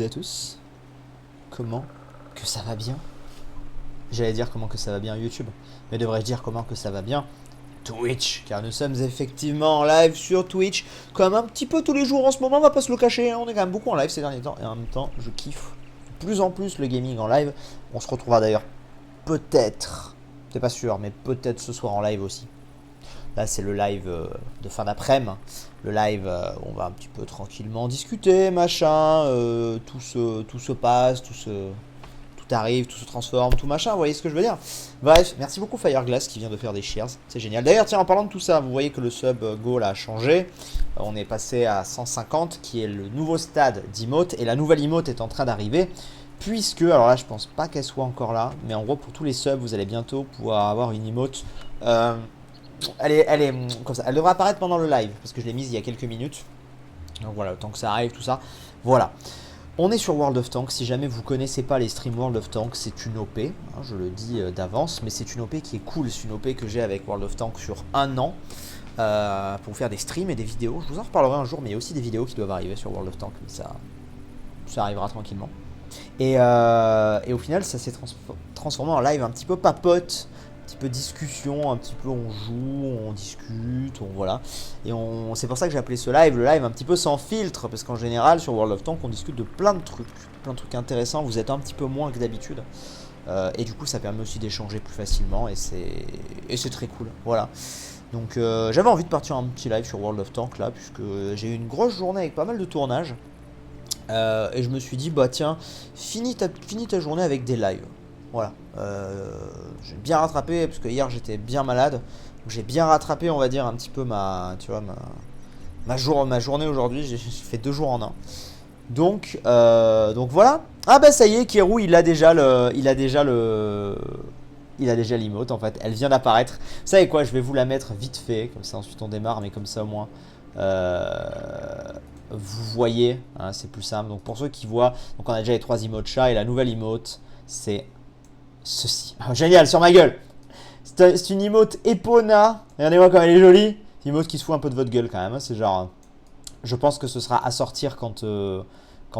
et à tous. Comment que ça va bien? J'allais dire comment que ça va bien YouTube, mais devrais-je dire comment que ça va bien Twitch, car nous sommes effectivement en live sur Twitch, comme un petit peu tous les jours en ce moment, on va pas se le cacher, hein, on est quand même beaucoup en live ces derniers temps, et en même temps, je kiffe de plus en plus le gaming en live. On se retrouvera d'ailleurs peut-être, c'est pas sûr, mais peut-être ce soir en live aussi. Là, c'est le live de fin d'après-midi. Le live, on va un petit peu tranquillement discuter, machin. Tout se passe, tout arrive, tout se transforme, tout machin. Vous voyez ce que je veux dire? Bref, merci beaucoup Fireglass qui vient de faire des shares. C'est génial. D'ailleurs, tiens, en parlant de tout ça, vous voyez que le sub goal a changé. On est passé à 150, qui est le nouveau stade d'emote. Et la nouvelle emote est en train d'arriver. Puisque, alors là, je pense pas qu'elle soit encore là. Mais en gros, pour tous les subs, vous allez bientôt pouvoir avoir une emote. Elle est comme ça. Elle devrait apparaître pendant le live parce que je l'ai mise il y a quelques minutes. Donc voilà, tant que ça arrive, tout ça. Voilà. On est sur World of Tanks. Si jamais vous connaissez pas les streams World of Tanks, c'est une OP. Hein, je le dis d'avance, mais c'est une OP qui est cool. C'est une OP que j'ai avec World of Tanks sur un an pour faire des streams et des vidéos. Je vous en reparlerai un jour, mais il y a aussi des vidéos qui doivent arriver sur World of Tanks. Mais ça arrivera tranquillement. Et au final, ça s'est transformé en live un petit peu papote. Un petit peu discussion, un petit peu on joue, on discute, voilà. Et c'est pour ça que j'ai appelé ce live le live un petit peu sans filtre, parce qu'en général sur World of Tanks on discute de plein de trucs intéressants. Vous êtes un petit peu moins que d'habitude, et du coup ça permet aussi d'échanger plus facilement, et c'est très cool, voilà. Donc j'avais envie de partir un petit live sur World of Tanks là, puisque j'ai eu une grosse journée avec pas mal de tournages, et je me suis dit bah tiens, finis ta journée avec des lives. Voilà, j'ai bien rattrapé parce que hier j'étais bien malade, donc j'ai bien rattrapé, on va dire, un petit peu ma journée aujourd'hui. J'ai fait 2 jours en un. Donc voilà. Ah bah ça y est, Kirou il a déjà l'emote en fait. Elle vient d'apparaître. Vous savez quoi, je vais vous la mettre vite fait, comme ça ensuite on démarre, mais comme ça au moins vous voyez, hein, c'est plus simple. Donc pour ceux qui voient, donc on a déjà les 3 emotes chats et la nouvelle emote c'est ceci. Oh, génial, sur ma gueule. C'est une emote Epona. Regardez-moi comme elle est jolie. Une emote qui se fout un peu de votre gueule quand même. Hein. C'est genre, je pense que ce sera à sortir quand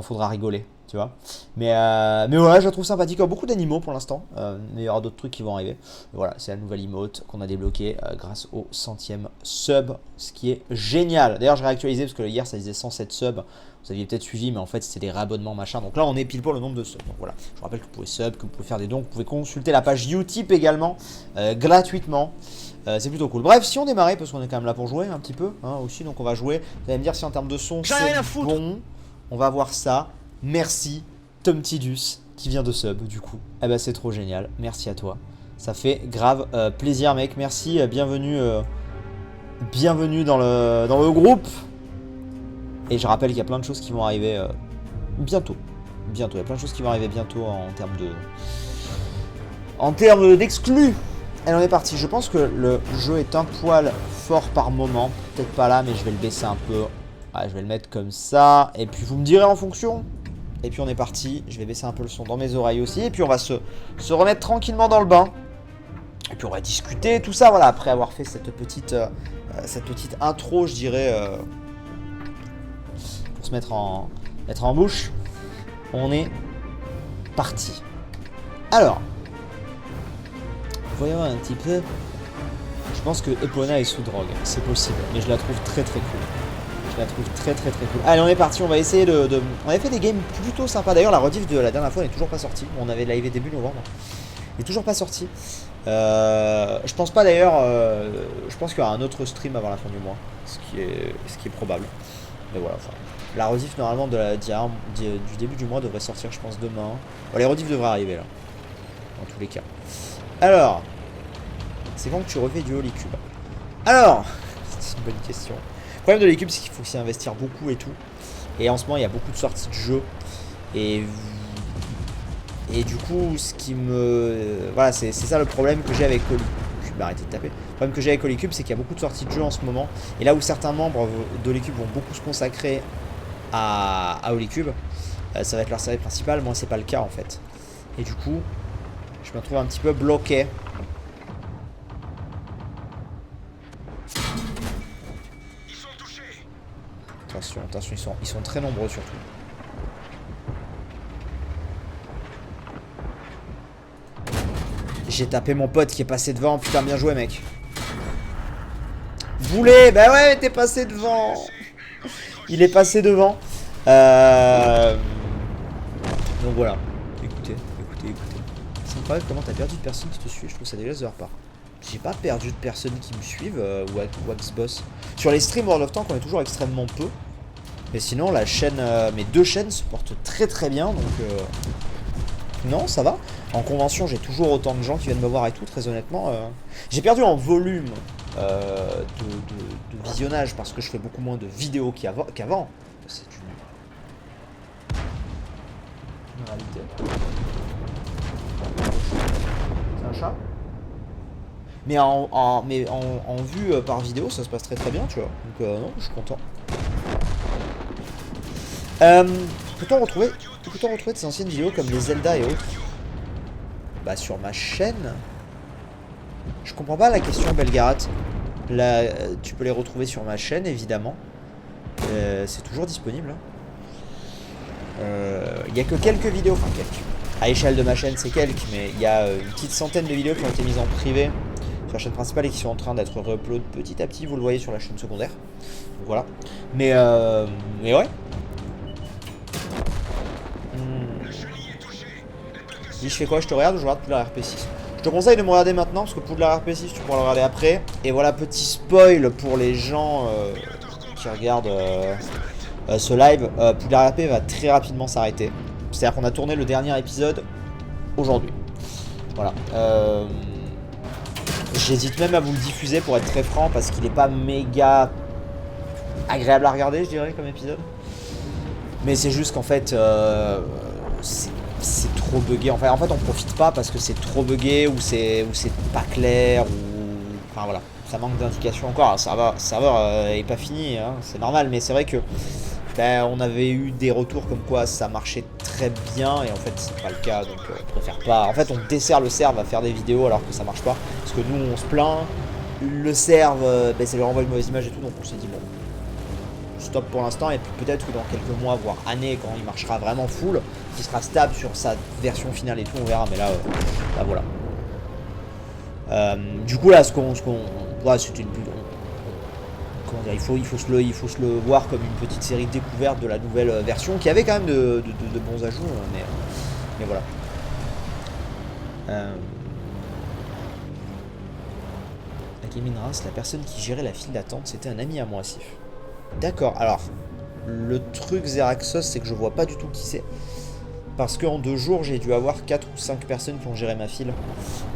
faudra rigoler, tu vois. Mais voilà, je la trouve sympathique. Il y a beaucoup d'animaux pour l'instant. Mais il y aura d'autres trucs qui vont arriver. Mais voilà, c'est la nouvelle emote qu'on a débloquée grâce au 100e sub, ce qui est génial. D'ailleurs, je réactualisé parce que hier ça disait 107 subs. Vous aviez peut-être suivi, mais en fait c'était des réabonnements machin. Donc là on est pile pour le nombre de subs. Donc voilà, je vous rappelle que vous pouvez sub, que vous pouvez faire des dons, que vous pouvez consulter la page Utip également gratuitement. C'est plutôt cool. Bref, si on démarrait, parce qu'on est quand même là pour jouer un petit peu hein, aussi, donc on va jouer. Vous allez me dire si en termes de son c'est bon. On va voir ça. Merci Tom Tidus qui vient de sub du coup. Eh ben c'est trop génial. Merci à toi. Ça fait grave plaisir mec. Merci. Bienvenue dans le groupe. Et je rappelle qu'il y a plein de choses qui vont arriver bientôt. Bientôt. Il y a plein de choses qui vont arriver bientôt en termes d'exclus. Elle en est partie. Je pense que le jeu est un poil fort par moment. Peut-être pas là, mais je vais le baisser un peu. Ouais, je vais le mettre comme ça. Et puis vous me direz en fonction. Et puis on est parti. Je vais baisser un peu le son dans mes oreilles aussi. Et puis on va se remettre tranquillement dans le bain. Et puis on va discuter, tout ça. Voilà, après avoir fait cette petite intro, je dirais, pour se mettre en bouche. On est parti. Alors, voyons un petit peu. Je pense que Epona est sous drogue. C'est possible. Mais je la trouve très très cool. Je la trouve très très très cool. Allez, on est parti, on va essayer On avait fait des games plutôt sympas. D'ailleurs, la rediff de la dernière fois n'est toujours pas sortie. On avait live début novembre. Il n'est toujours pas sorti. Je pense pas d'ailleurs. Je pense qu'il y aura un autre stream avant la fin du mois. Ce qui est probable. Mais voilà, enfin. La rediff normalement du début du mois devrait sortir, je pense, demain. Bon, les rediffs devraient arriver là. Dans tous les cas. Alors. C'est quand que tu refais du Holy Cube? Alors. C'est une bonne question. Le problème de l'équipe, c'est qu'il faut s'y investir beaucoup et tout. Et en ce moment, il y a beaucoup de sorties de jeux. Et du coup, ce qui me... Voilà, c'est ça le problème que j'ai avec Holy Cube. Je vais arrêter de taper. Le problème que j'ai avec Holy Cube, c'est qu'il y a beaucoup de sorties de jeux en ce moment. Et là où certains membres d'Holy Cube vont beaucoup se consacrer à Holy Cube, ça va être leur série principale. Moi, c'est pas le cas en fait. Et du coup, je me trouve un petit peu bloqué. Attention, ils sont très nombreux surtout. J'ai tapé mon pote qui est passé devant. Putain, bien joué, mec. Boulet, bah ouais, t'es passé devant. Il est passé devant. Donc voilà. Écoutez. C'est incroyable comment t'as perdu de personnes qui te suivent. Je trouve ça dégueulasse de leur part. J'ai pas perdu de personnes qui me suivent, Waxboss. Sur les streams World of Tanks, on est toujours extrêmement peu. Mais sinon, la chaîne, mes deux chaînes se portent très très bien, donc non, ça va. En convention, j'ai toujours autant de gens qui viennent me voir et tout, très honnêtement. J'ai perdu en volume de visionnage parce que je fais beaucoup moins de vidéos qu'avant. C'est une réalité. C'est un chat. Mais en vue par vidéo, ça se passe très très bien, tu vois. Donc non, je suis content. Peut-on retrouver tes anciennes vidéos comme les Zelda et autres? Bah sur ma chaîne. Je comprends pas la question, Belgarat. Là, tu peux les retrouver sur ma chaîne, évidemment. C'est toujours disponible. Il y a que quelques vidéos, enfin quelques. À l'échelle de ma chaîne, c'est quelques, mais il y a une petite centaine de vidéos qui ont été mises en privé sur la chaîne principale et qui sont en train d'être re-upload petit à petit. Vous le voyez sur la chaîne secondaire. Donc voilà. Mais ouais. Si je fais quoi? Je te regarde ou je regarde Poudlard RP6? Je te conseille de me regarder maintenant parce que Poudlard RP6 tu pourras le regarder après. Et voilà, petit spoil pour les gens qui regardent ce live. Poudlard RP va très rapidement s'arrêter. C'est-à-dire qu'on a tourné le dernier épisode aujourd'hui. Voilà. J'hésite même à vous le diffuser pour être très franc parce qu'il n'est pas méga agréable à regarder, je dirais, comme épisode. Mais c'est juste qu'en fait, c'est trop buggé. En fait, on profite pas parce que c'est trop buggé ou c'est pas clair ou enfin voilà, ça manque d'indication encore. Le serveur est pas fini, hein, c'est normal, mais c'est vrai que on avait eu des retours comme quoi ça marchait très bien et en fait c'est pas le cas, donc on préfère pas. En fait, on dessert le serve à faire des vidéos alors que ça marche pas parce que nous on se plaint. Le serve, ça lui renvoie une mauvaise image et tout, donc on s'est dit bon. Stop pour l'instant et puis peut-être que dans quelques mois voire années quand il marchera vraiment full, qui sera stable sur sa version finale et tout, on verra, mais là voilà. Du coup là ouais, c'était une comment dire, il faut se le voir comme une petite série de découvertes de la nouvelle version qui avait quand même de bons ajouts, mais voilà. La Gaming Race, la personne qui gérait la file d'attente, c'était un ami à moi, Sif. D'accord, alors, le truc Zeraxos, c'est que je vois pas du tout qui c'est. Parce qu'en 2 jours, j'ai dû avoir 4 ou 5 personnes qui ont géré ma file.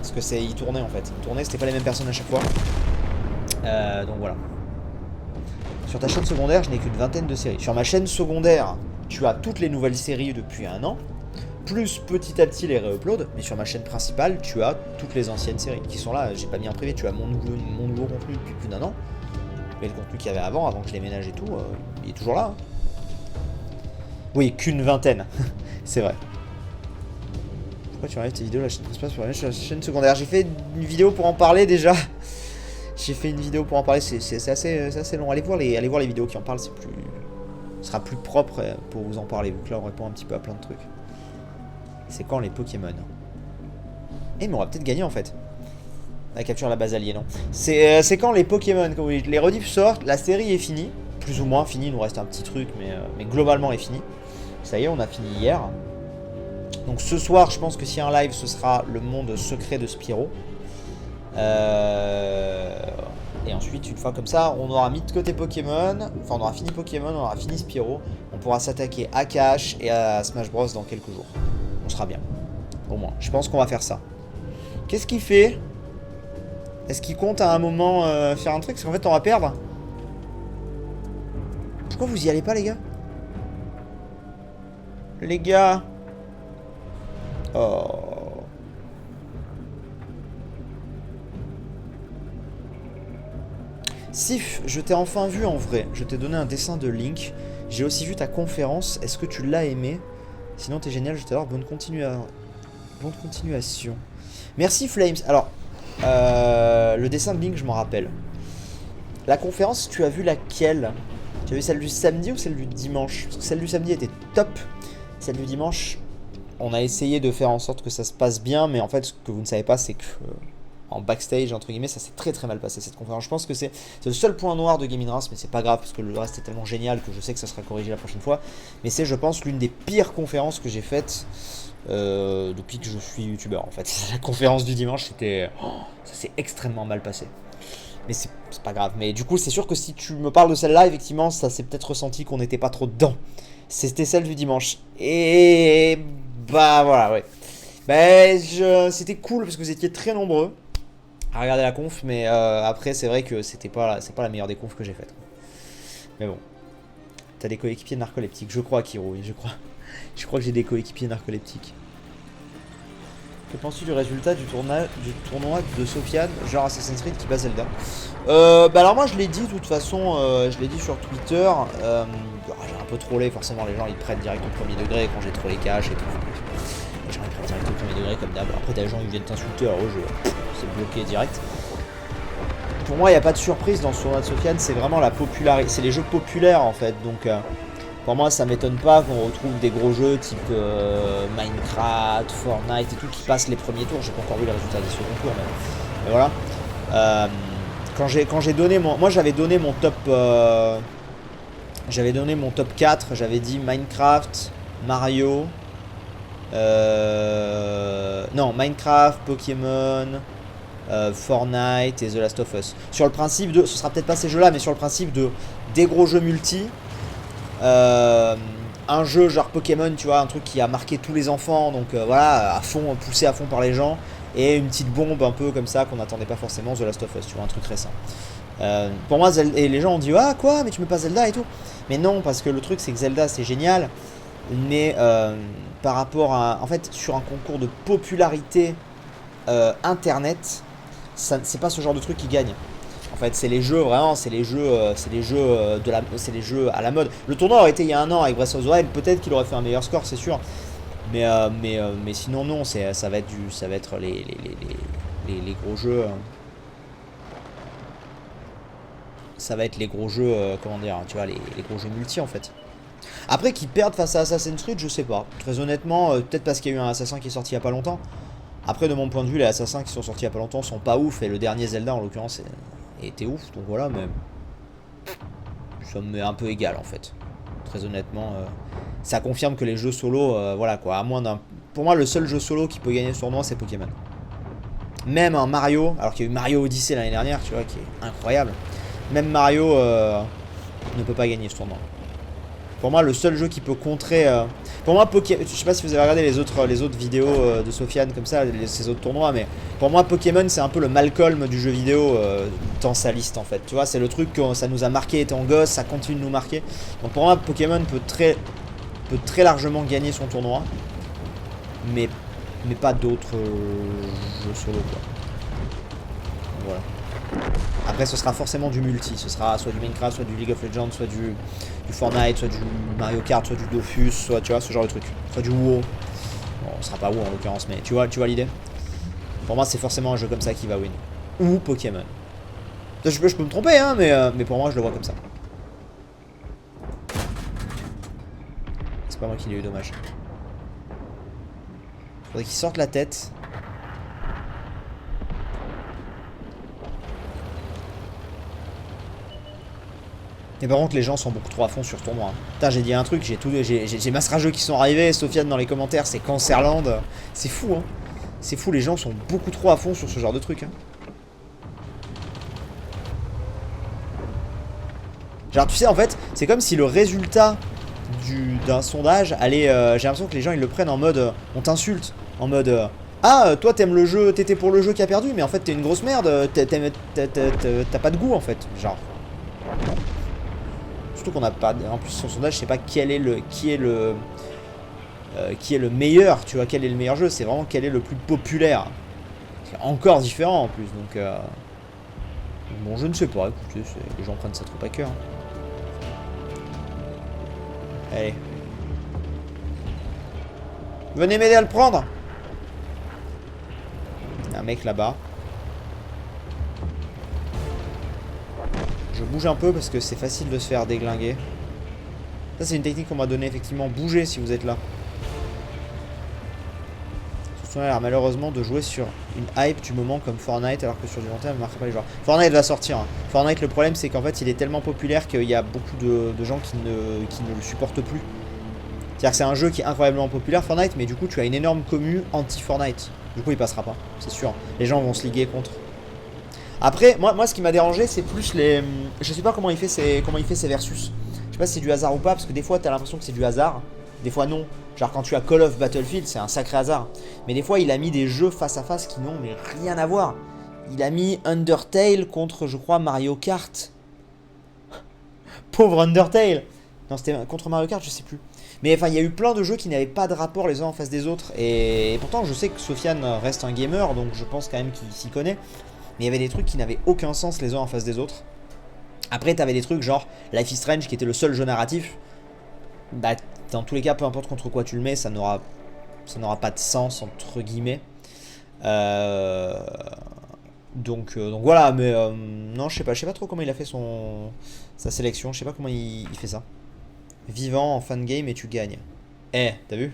Parce que ils tournaient en fait. Ils tournaient, c'était pas les mêmes personnes à chaque fois. Donc voilà. Sur ta chaîne secondaire, je n'ai qu'une vingtaine de séries. Sur ma chaîne secondaire, tu as toutes les nouvelles séries depuis 1 an. Plus petit à petit les réuploads. Mais sur ma chaîne principale, tu as toutes les anciennes séries qui sont là. J'ai pas mis en privé, tu as mon nouveau contenu depuis plus d'1 an. Mais le contenu qu'il y avait avant que je les ménage et tout, il est toujours là. Hein. Oui, qu'une vingtaine. C'est vrai. Pourquoi tu enlèves tes vidéos la chaîne principale sur la chaîne secondaire? J'ai fait une vidéo pour en parler déjà. C'est assez long. Allez voir les vidéos qui en parlent, ce sera plus propre pour vous en parler. Donc là, on répond un petit peu à plein de trucs. C'est quand les Pokémon? Eh, mais on va peut-être gagner en fait. La capture à la base alliée, non. C'est quand les Pokémon, quand les rediffs sortent, la série est finie. Plus ou moins finie, il nous reste un petit truc, mais globalement est fini. Ça y est, on a fini hier. Donc ce soir, je pense que s'il y a un live, ce sera le monde secret de Spyro. Et ensuite, une fois comme ça, on aura mis de côté Pokémon. Enfin, on aura fini Pokémon, on aura fini Spyro. On pourra s'attaquer à Cash et à Smash Bros dans quelques jours. On sera bien. Au moins, je pense qu'on va faire ça. Qu'est-ce qu'il fait ? Est-ce qu'il compte à un moment faire un truc? Parce qu'en fait, on va perdre. Pourquoi vous y allez pas, les gars? Les gars. Oh. Sif, je t'ai enfin vu en vrai. Je t'ai donné un dessin de Link. J'ai aussi vu ta conférence. Est-ce que tu l'as aimé? Sinon, t'es génial. Je t'adore. Bonne continuation. Merci, Flames. Alors, le dessin de Link, je m'en rappelle. La conférence, tu as vu laquelle? Tu as vu celle du samedi ou celle du dimanche? Parce que celle du samedi était top. Celle du dimanche, on a essayé de faire en sorte que ça se passe bien, mais en fait, ce que vous ne savez pas, c'est que en backstage, entre guillemets, ça s'est très très mal passé cette conférence. Je pense que c'est le seul point noir de Gaming Rance, mais c'est pas grave parce que le reste est tellement génial que je sais que ça sera corrigé la prochaine fois. Mais c'est, je pense, l'une des pires conférences que j'ai faites depuis que je suis youtubeur en fait. La conférence du dimanche, c'était. Ça s'est extrêmement mal passé. Mais c'est pas grave. Mais du coup, c'est sûr que si tu me parles de celle-là, effectivement, ça s'est peut-être ressenti qu'on n'était pas trop dedans. C'était celle du dimanche. Et. Bah voilà, ouais. Bah, c'était cool parce que vous étiez très nombreux à regarder la conf, mais après c'est vrai que c'est pas la meilleure des confs que j'ai faites. Mais bon, t'as des coéquipiers narcoleptiques, je crois, Kiro, oui, je crois que j'ai des coéquipiers narcoleptiques. Que penses-tu du résultat du tournoi de Sofiane, genre Assassin's Creed qui bat Zelda? Bah alors moi je l'ai dit de toute façon, je l'ai dit sur Twitter, j'ai un peu trollé, forcément les gens ils prennent direct au premier degré quand j'ai trollé cash et tout. Les gens ils prennent direct au premier degré comme d'hab. Après les gens ils viennent t'insulter, alors c'est bloqué direct. Pour moi il n'y a pas de surprise dans ce tournoi de Sofiane, c'est vraiment la popularité, c'est les jeux populaires en fait, donc pour moi ça m'étonne pas qu'on retrouve des gros jeux type Minecraft, Fortnite et tout qui passent les premiers tours. J'ai pas encore vu les résultats des second tours mais voilà. Quand j'ai donné mon... Moi j'avais donné mon top... j'avais donné mon top 4, j'avais dit Minecraft, Mario... non, Minecraft, Pokémon, Fortnite et The Last of Us. Sur le principe de... Ce sera peut-être pas ces jeux là, mais sur le principe de... Des gros jeux multi... un jeu genre Pokémon, tu vois, un truc qui a marqué tous les enfants, donc voilà, à fond, poussé à fond par les gens, et une petite bombe un peu comme ça qu'on n'attendait pas forcément, The Last of Us, tu vois, un truc récent. Pour moi, Zelda, et les gens ont dit ah quoi, mais tu mets pas Zelda et tout, mais non, parce que le truc c'est que Zelda c'est génial, mais par rapport à, en fait, sur un concours de popularité internet, c'est pas ce genre de truc qui gagne. En fait, c'est les jeux vraiment, c'est les jeux à la mode. Le tournoi aurait été il y a un an avec Breath of the Wild, peut-être qu'il aurait fait un meilleur score, c'est sûr. Mais sinon non, ça va être les gros jeux. Ça va être les gros jeux, comment dire, tu vois, les gros jeux multi en fait. Après qu'ils perdent face à Assassin's Creed, je sais pas. Très honnêtement, peut-être parce qu'il y a eu un Assassin qui est sorti il y a pas longtemps. Après, de mon point de vue, les Assassins qui sont sortis il y a pas longtemps sont pas ouf, et le dernier Zelda en l'occurrence était ouf, donc voilà, mais ça me met un peu égal en fait. Très honnêtement, ça confirme que les jeux solo, voilà quoi, à moins d'un... Pour moi, le seul jeu solo qui peut gagner ce tournoi, c'est Pokémon. Même un Mario, alors qu'il y a eu Mario Odyssey l'année dernière, tu vois, qui est incroyable. Même Mario ne peut pas gagner ce tournoi. Pour moi, le seul jeu qui peut contrer... Pour moi, Pokémon... Je sais pas si vous avez regardé les autres vidéos de Sofiane comme ça, ces autres tournois, mais pour moi, Pokémon, c'est un peu le Malcolm du jeu vidéo dans sa liste, en fait. Tu vois, c'est le truc que ça nous a marqué étant gosse, ça continue de nous marquer. Donc pour moi, Pokémon peut très largement gagner son tournoi, mais pas d'autres jeux solo, quoi. Voilà. Après, ce sera forcément du multi. Ce sera soit du Minecraft, soit du League of Legends, soit du Fortnite, soit du Mario Kart, soit du Dofus, soit tu vois ce genre de truc. Soit du WoW. Bon, ce sera pas WoW en l'occurrence, mais tu vois l'idée. Pour moi, c'est forcément un jeu comme ça qui va win. Ou Pokémon. Je peux me tromper, hein, mais pour moi, je le vois comme ça. C'est pas moi qui l'ai eu, dommage. Faudrait qu'il sorte la tête. Et par contre les gens sont beaucoup trop à fond sur ce tournoi. Putain, j'ai dit un truc, j'ai masse rageux qui sont arrivés, Sofiane dans les commentaires, c'est Cancerland. C'est fou, hein. C'est fou, les gens sont beaucoup trop à fond sur ce genre de truc, hein. Genre tu sais en fait, c'est comme si le résultat d'un sondage allait... j'ai l'impression que les gens ils le prennent en mode on t'insulte. En mode ah toi t'aimes le jeu, t'étais pour le jeu qui a perdu, mais en fait t'es une grosse merde, t'as pas de goût en fait. Genre... Surtout qu'on a pas... En plus son sondage, je sais pas qui est le meilleur, tu vois, quel est le meilleur jeu, c'est vraiment quel est le plus populaire. C'est encore différent en plus, donc... Bon, je ne sais pas, écoutez, les gens prennent ça trop à cœur. Allez. Venez m'aider à le prendre. Il y a un mec là-bas. Je bouge un peu parce que c'est facile de se faire déglinguer. Ça c'est une technique qu'on m'a donnée effectivement. Bougez si vous êtes là. l'air malheureusement de jouer sur une hype du moment comme Fortnite alors que sur du long terme, ne marquera pas les joueurs. Fortnite va sortir. Hein. Fortnite, le problème, c'est qu'en fait, il est tellement populaire qu'il y a beaucoup de gens qui ne le supportent plus. C'est-à-dire que c'est un jeu qui est incroyablement populaire, Fortnite, mais du coup, tu as une énorme commu anti-Fortnite. Du coup, il passera pas, c'est sûr. Les gens vont se liguer contre. Après, moi ce qui m'a dérangé, c'est plus les... Je sais pas comment il fait ses versus. Je sais pas si c'est du hasard ou pas, parce que des fois, t'as l'impression que c'est du hasard. Des fois, non. Genre, quand tu as Call of Battlefield, c'est un sacré hasard. Mais des fois, il a mis des jeux face à face qui n'ont mais rien à voir. Il a mis Undertale contre, je crois, Mario Kart. Pauvre Undertale. Non, c'était contre Mario Kart, je sais plus. Mais enfin, il y a eu plein de jeux qui n'avaient pas de rapport les uns en face des autres. Et pourtant, je sais que Sofiane reste un gamer, donc je pense quand même qu'il s'y connaît. Mais il y avait des trucs qui n'avaient aucun sens les uns en face des autres. Après, t'avais des trucs genre Life is Strange qui était le seul jeu narratif. Bah, dans tous les cas, peu importe contre quoi tu le mets, ça n'aura pas de sens, entre guillemets. Donc voilà, mais non, je sais pas trop comment il a fait sa sélection. Je sais pas comment il fait ça. Vivant en fan game et tu gagnes. Eh, t'as vu?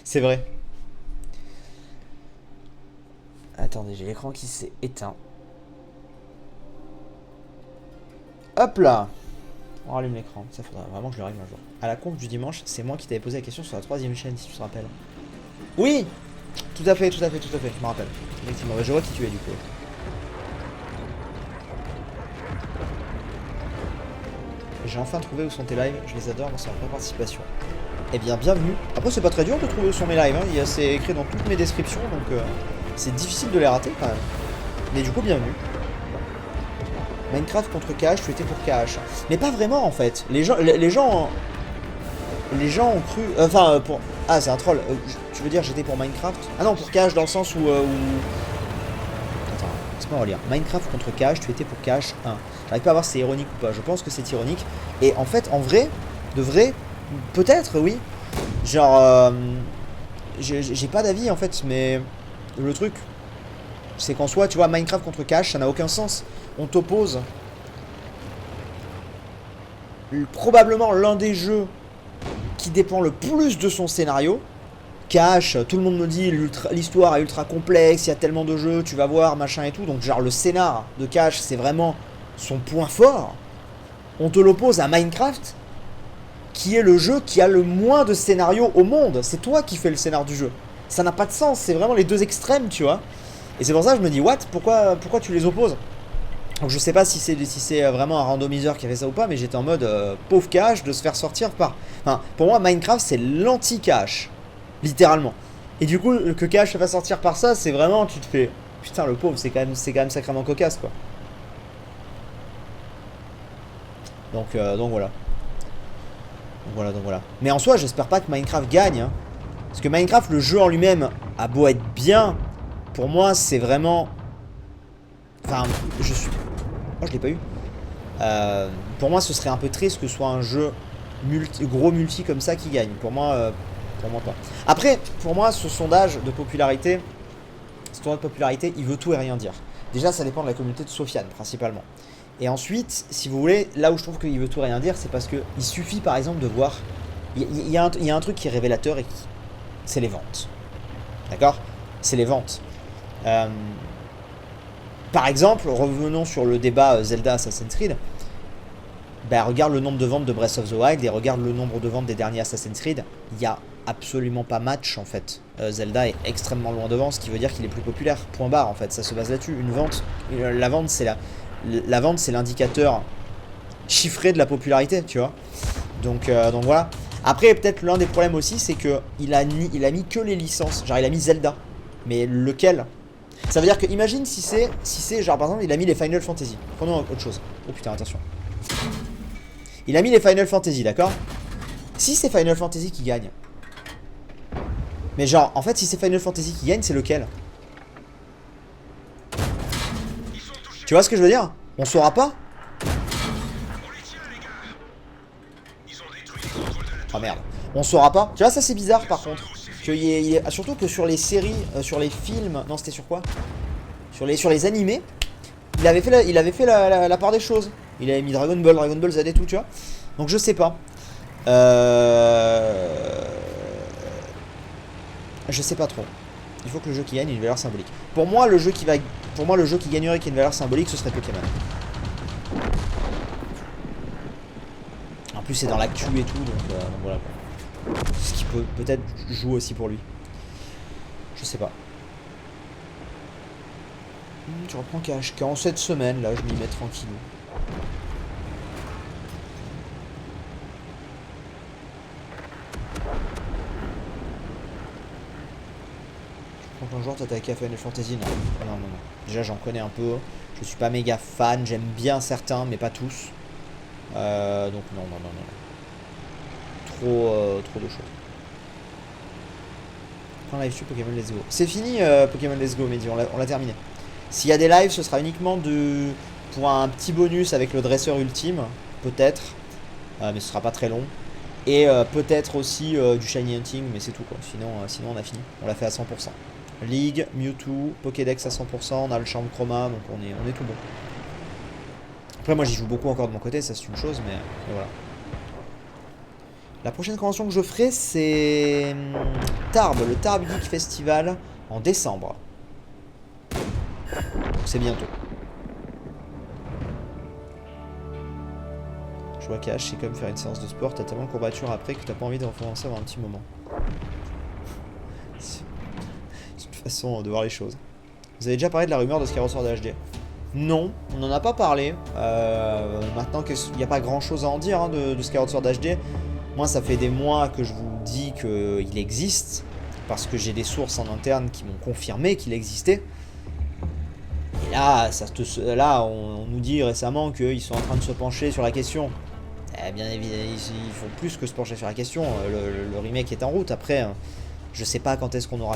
C'est vrai. Attendez, j'ai l'écran qui s'est éteint. Hop là. On rallume l'écran. Ça faudra vraiment que je le règle un jour. À la conf du dimanche, c'est moi qui t'avais posé la question sur la 3ème chaîne, si tu te rappelles. Oui. Tout à fait, je me rappelle. Effectivement, je vois qui tu es du coup. J'ai enfin trouvé où sont tes lives, je les adore, moi c'est ma participation. Eh bien, bienvenue. Après, c'est pas très dur de trouver où sont mes lives, hein. C'est écrit dans toutes mes descriptions, donc c'est difficile de les rater quand même. Mais du coup, bienvenue. Minecraft contre KH, tu étais pour KH. Mais pas vraiment en fait. Les gens ont cru. Enfin, pour. Ah, c'est un troll. Tu veux dire j'étais pour Minecraft? Ah non, pour KH dans le sens où. Attends, laisse-moi relire. Minecraft contre KH, tu étais pour KH 1. J'arrive pas à voir si c'est ironique ou pas. Je pense que c'est ironique. Et en fait, en vrai, de vrai, peut-être, oui. Genre, j'ai pas d'avis en fait, mais le truc, c'est qu'en soi, tu vois, Minecraft contre KH, ça n'a aucun sens. On t'oppose probablement l'un des jeux qui dépend le plus de son scénario. KH, tout le monde me dit l'histoire est ultra complexe, il y a tellement de jeux, tu vas voir, machin et tout. Donc genre le scénar de KH, c'est vraiment son point fort. On te l'oppose à Minecraft, qui est le jeu qui a le moins de scénario au monde. C'est toi qui fais le scénar du jeu. Ça n'a pas de sens, c'est vraiment les deux extrêmes, tu vois. Et c'est pour ça que je me dis, what, pourquoi tu les opposes? Donc je sais pas si c'est vraiment un randomiseur qui a fait ça ou pas, mais j'étais en mode pauvre KH de se faire sortir par... Enfin, pour moi, Minecraft, c'est l'anti-KH. Littéralement. Et du coup, que KH se fasse sortir par ça, c'est vraiment... Tu te fais... Putain, le pauvre, c'est quand même sacrément cocasse, quoi. Donc voilà. Donc voilà. Mais en soi, j'espère pas que Minecraft gagne. Hein. Parce que Minecraft, le jeu en lui-même, a beau être bien, pour moi, c'est vraiment... Enfin, je suis... Oh, je l'ai pas eu. Pour moi, ce serait un peu triste que ce soit un jeu gros multi comme ça qui gagne. Pour moi pas. Après, pour moi, ce sondage de popularité, il veut tout et rien dire. Déjà, ça dépend de la communauté de Sofiane, principalement. Et ensuite, si vous voulez, là où je trouve qu'il veut tout et rien dire, c'est parce qu'il suffit, par exemple, de voir... Il y a un truc qui est révélateur et qui... C'est les ventes. D'accord? C'est les ventes. Par exemple, revenons sur le débat Zelda Assassin's Creed. Bah, regarde le nombre de ventes de Breath of the Wild et regarde le nombre de ventes des derniers Assassin's Creed. Il y a absolument pas match en fait. Zelda est extrêmement loin devant, ce qui veut dire qu'il est plus populaire. Point barre en fait, ça se base là-dessus. Une vente, la vente c'est l'indicateur chiffré de la popularité, tu vois. Donc voilà. Après peut-être l'un des problèmes aussi c'est que il a mis que les licences. Genre il a mis Zelda, mais lequel? Ça veut dire que imagine si c'est genre par exemple il a mis les Final Fantasy. Prenons autre chose. Oh putain attention. Il a mis les Final Fantasy, d'accord? Si c'est Final Fantasy qui gagne. Mais genre, en fait, si c'est Final Fantasy qui gagne, c'est lequel? Tu vois ce que je veux dire? On saura pas? Oh merde. On saura pas. Tu vois, ça c'est bizarre par contre. Surtout que sur les séries, sur les films... Non, c'était sur quoi? Sur les animés, il avait fait la part des choses. Il avait mis Dragon Ball Z et tout, tu vois. Donc je sais pas. Je sais pas trop. Il faut que le jeu qui gagne ait une valeur symbolique. Pour moi, le jeu qui gagnerait qui ait une valeur symbolique, ce serait Pokémon. En plus, c'est dans l'actu et tout, donc voilà. Ce qui peut peut-être jouer aussi pour lui. Je sais pas. Tu reprends KHK en cette semaine, là, je m'y mets tranquillou. Quand un joueur t'attaque à Final Fantasy, non. Non. Déjà, j'en connais un peu. Je suis pas méga fan. J'aime bien certains, mais pas tous. Donc, non. Trop de choses. Prends live sur Pokémon Let's Go. C'est fini, Pokémon Let's Go, Mehdi. On l'a terminé. S'il y a des lives, ce sera uniquement pour un petit bonus avec le dresseur ultime. Peut-être. Mais ce sera pas très long. Et peut-être aussi du Shiny Hunting, mais c'est tout quoi. Sinon on a fini. On l'a fait à 100%. League, Mewtwo, Pokédex à 100%, on a le Charme Chroma, donc on est tout bon. Après moi j'y joue beaucoup encore de mon côté, ça c'est une chose, mais voilà. La prochaine convention que je ferai c'est Tarbes, le Tarbes Geek Festival en décembre. C'est bientôt. Je vois qu'H c'est comme faire une séance de sport, t'as tellement de courbatures après que t'as pas envie de recommencer avant un petit moment. C'est une façon de voir les choses. Vous avez déjà parlé de la rumeur de Skyward Sword HD? Non, on n'en a pas parlé. Maintenant qu'il n'y a pas grand chose à en dire de Skyward Sword HD. Moi ça fait des mois que je vous dis qu'il existe. Parce que j'ai des sources en interne qui m'ont confirmé qu'il existait. Et là, on nous dit récemment qu'ils sont en train de se pencher sur la question. Eh bien évidemment, ils font plus que se pencher sur la question. Le remake est en route. Après, je sais pas quand est-ce qu'on aura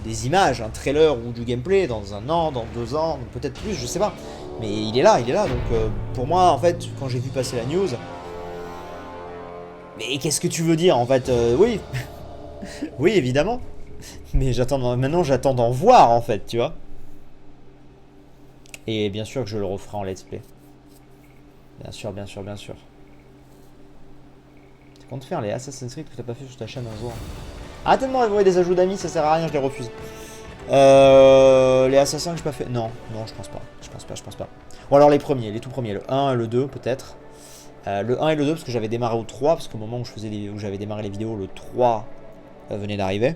des images, un trailer ou du gameplay, dans 1 an, dans 2 ans, peut-être plus, je sais pas. Mais il est là. Donc pour moi, en fait, quand j'ai vu passer la news... Mais qu'est-ce que tu veux dire, en fait? Oui. Oui, évidemment. Mais maintenant, j'attends d'en voir, en fait, tu vois. Et bien sûr que je le referai en let's play. Bien sûr. Tu comptes faire les Assassin's Creed que t'as pas fait sur ta chaîne un jour? Arrêtez de m'envoyer des ajouts d'amis, ça sert à rien, je les refuse. Les Assassins que j'ai pas fait... Non, je pense pas. Ou alors les tout premiers, le 1 et le 2 peut-être. Le 1 et le 2 parce que j'avais démarré au 3, parce qu'au moment où j'avais démarré les vidéos, le 3 venait d'arriver.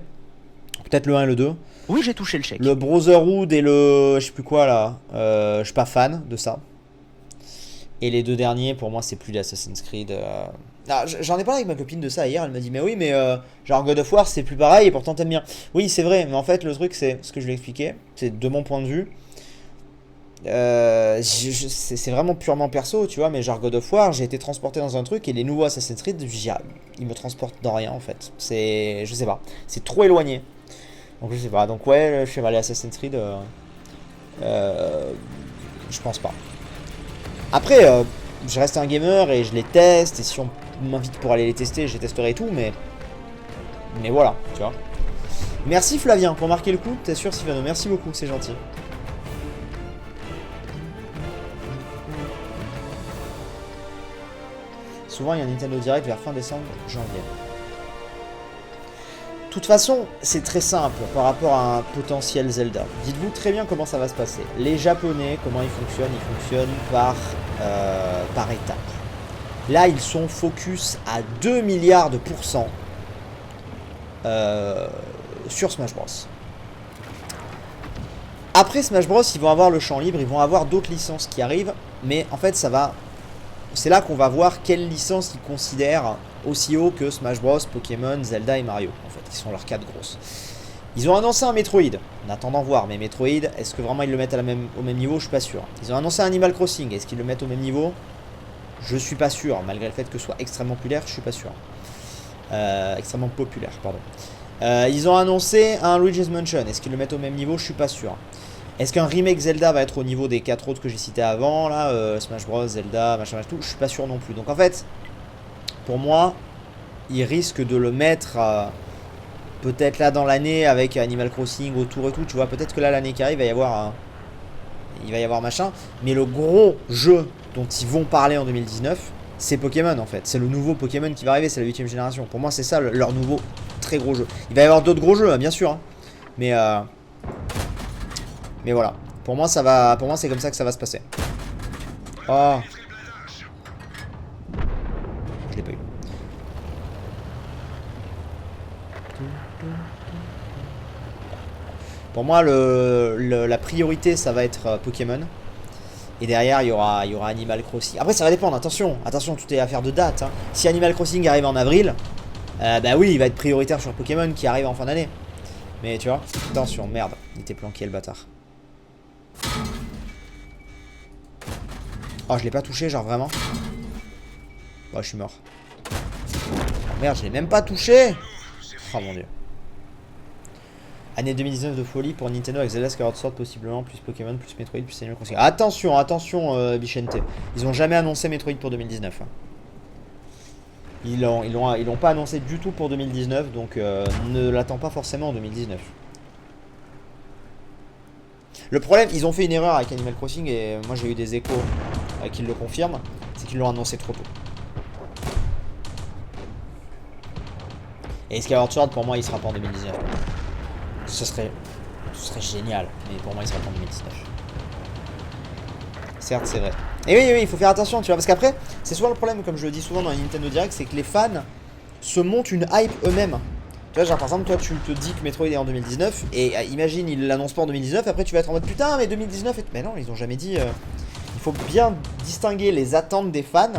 Peut-être le 1 et le 2. Oui, j'ai touché le chèque. Le Brotherhood et le... je sais plus quoi là. Je suis pas fan de ça. Et les 2 derniers, pour moi, c'est plus l'Assassin's Creed. J'en ai parlé avec ma copine de ça hier. Elle m'a dit, mais oui, mais genre God of War, c'est plus pareil et pourtant t'aimes bien. Oui, c'est vrai, mais en fait, le truc, c'est ce que je lui ai expliqué. C'est de mon point de vue. C'est vraiment purement perso, tu vois. Mais genre God of War, j'ai été transporté dans un truc et les nouveaux Assassin's Creed, ils me transportent dans rien en fait. Je sais pas. C'est trop éloigné. Donc je sais pas. Donc ouais, le Chevalier Assassin's Creed, je pense pas. Après, je reste un gamer et je les teste. Et si on m'invite pour aller les tester, je les testerai et tout. Mais voilà, tu vois. Merci Flavien pour marquer le coup. T'es sûr, Sylvano? Merci beaucoup, c'est gentil. Souvent, il y a un Nintendo Direct vers fin décembre, janvier. De toute façon, c'est très simple par rapport à un potentiel Zelda. Dites-vous très bien comment ça va se passer. Les Japonais, comment ils fonctionnent par étapes. Là, ils sont focus à 2 milliards de pourcents sur Smash Bros. Après Smash Bros, ils vont avoir le champ libre, ils vont avoir d'autres licences qui arrivent, mais en fait, c'est là qu'on va voir quelles licences ils considèrent aussi haut que Smash Bros, Pokémon, Zelda et Mario, en fait, qui sont leurs 4 grosses. Ils ont annoncé un Metroid, on attend d'en voir, mais Metroid, est-ce que vraiment ils le mettent au même niveau? Je suis pas sûr. Ils ont annoncé Animal Crossing, est-ce qu'ils le mettent au même niveau? Je suis pas sûr, malgré le fait que ce soit extrêmement populaire, je suis pas sûr. Extrêmement populaire, pardon. Ils ont annoncé un Luigi's Mansion, est-ce qu'ils le mettent au même niveau? Je suis pas sûr. Est-ce qu'un remake Zelda va être au niveau des 4 autres que j'ai cités avant, là, Smash Bros, Zelda, machin, tout? Je suis pas sûr non plus. Donc en fait, pour moi, ils risquent de le mettre peut-être là dans l'année avec Animal Crossing autour et tout. Tu vois, peut-être que là l'année qui arrive, il va y avoir machin. Mais le gros jeu dont ils vont parler en 2019, c'est Pokémon en fait. C'est le nouveau Pokémon qui va arriver, c'est la 8ème génération. Pour moi, c'est ça leur nouveau très gros jeu. Il va y avoir d'autres gros jeux, hein, bien sûr. Hein. Mais voilà. Pour moi, ça va. Pour moi, c'est comme ça que ça va se passer. Oh. Je l'ai pas eu. Pour moi, la priorité, ça va être Pokémon. Et derrière, il y aura Animal Crossing. Après, ça va dépendre. Attention, tout est affaire de date. Hein. Si Animal Crossing arrive en avril, bah oui, il va être prioritaire sur Pokémon qui arrive en fin d'année. Mais tu vois, attention, merde, il était planqué le bâtard. Oh, je l'ai pas touché, genre vraiment. Oh, je suis mort. Oh, merde, je l'ai même pas touché. Oh mon dieu. Année 2019 de folie pour Nintendo avec Zelda Skyward Sword possiblement, plus Pokémon, plus Metroid, plus Animal Crossing. Attention, attention Bichente. Ils ont jamais annoncé Metroid pour 2019. Hein. Ils l'ont pas annoncé du tout pour 2019, donc ne l'attends pas forcément en 2019. Le problème, ils ont fait une erreur avec Animal Crossing et moi j'ai eu des échos qui le confirment, c'est qu'ils l'ont annoncé trop tôt. Et Skyward Sword pour moi il sera pas en 2019. Ce serait génial, mais pour moi il sera pas en 2019. Certes c'est vrai. Et oui, il faut faire attention, tu vois, parce qu'après, c'est souvent le problème, comme je le dis souvent dans les Nintendo Direct, c'est que les fans se montent une hype eux-mêmes. Tu vois, genre par exemple, toi tu te dis que Metroid est en 2019, et imagine, ils l'annoncent pas en 2019, après tu vas être en mode putain, mais 2019, mais non, ils ont jamais dit. Il faut bien distinguer les attentes des fans,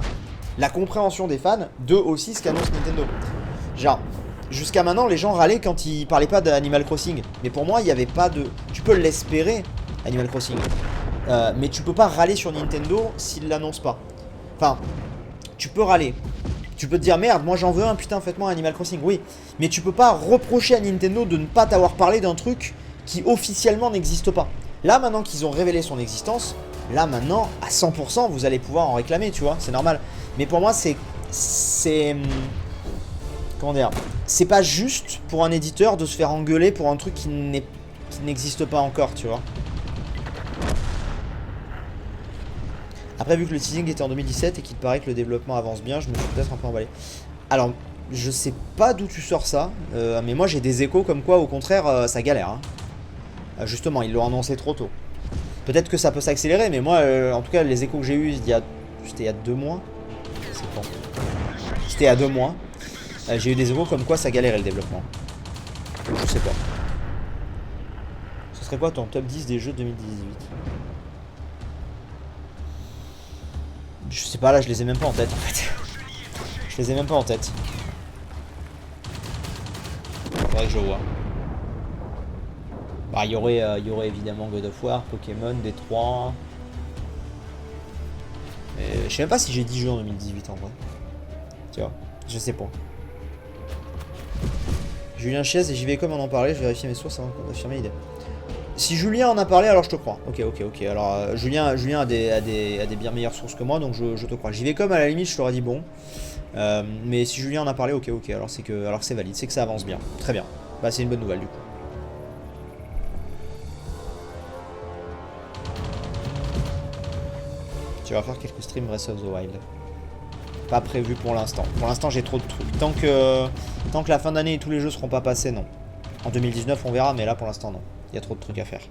la compréhension des fans, de aussi ce qu'annonce Nintendo. Genre, jusqu'à maintenant, les gens râlaient quand ils parlaient pas d'Animal Crossing, mais pour moi, il n'y avait pas de. Tu peux l'espérer, Animal Crossing. Mais tu peux pas râler sur Nintendo s'ils l'annoncent pas. Enfin, tu peux râler. Tu peux te dire merde, moi j'en veux un, putain, faites-moi Animal Crossing. Oui, mais tu peux pas reprocher à Nintendo de ne pas t'avoir parlé d'un truc qui officiellement n'existe pas. Là, maintenant qu'ils ont révélé son existence, là maintenant, à 100%, vous allez pouvoir en réclamer, tu vois, c'est normal. Mais pour moi, c'est. Comment dire? C'est pas juste pour un éditeur de se faire engueuler pour un truc qui n'existe pas encore, tu vois. Après, vu que le teasing était en 2017 et qu'il paraît que le développement avance bien, je me suis peut-être un peu emballé. Alors, je sais pas d'où tu sors ça, mais moi j'ai des échos comme quoi, au contraire, ça galère. Hein. Justement, ils l'ont annoncé trop tôt. Peut-être que ça peut s'accélérer, mais moi, en tout cas, les échos que j'ai eus, c'était il y a 2 mois. C'est quand? C'était il y a 2 mois. J'ai eu des échos comme quoi ça galérait le développement. Je sais pas. Ce serait quoi ton top 10 des jeux 2018? Je sais pas, là je les ai même pas en tête en fait. Je les ai même pas en tête. Faudrait que je vois. Bah il y aurait évidemment God of War, Pokémon, D3. Je sais même pas si j'ai 10 jeux en 2018 en vrai. Tu vois, je sais pas. Julien Chiez et JV comme on en parlait, je vérifie mes sources avant d'affirmer l'idée. Si Julien en a parlé, alors je te crois. Ok. Alors Julien a des bien meilleures sources que moi, donc je te crois. J'y vais comme à la limite, je t'aurais dit bon. Mais si Julien en a parlé, ok. Alors c'est valide, c'est que ça avance bien. Très bien. Bah c'est une bonne nouvelle du coup. Tu vas faire quelques streams Breath of the Wild. Pas prévu pour l'instant. Pour l'instant j'ai trop de trucs. Tant que la fin d'année et tous les jeux seront pas passés, non. En 2019 on verra, mais là pour l'instant non. Il y a trop de trucs à faire.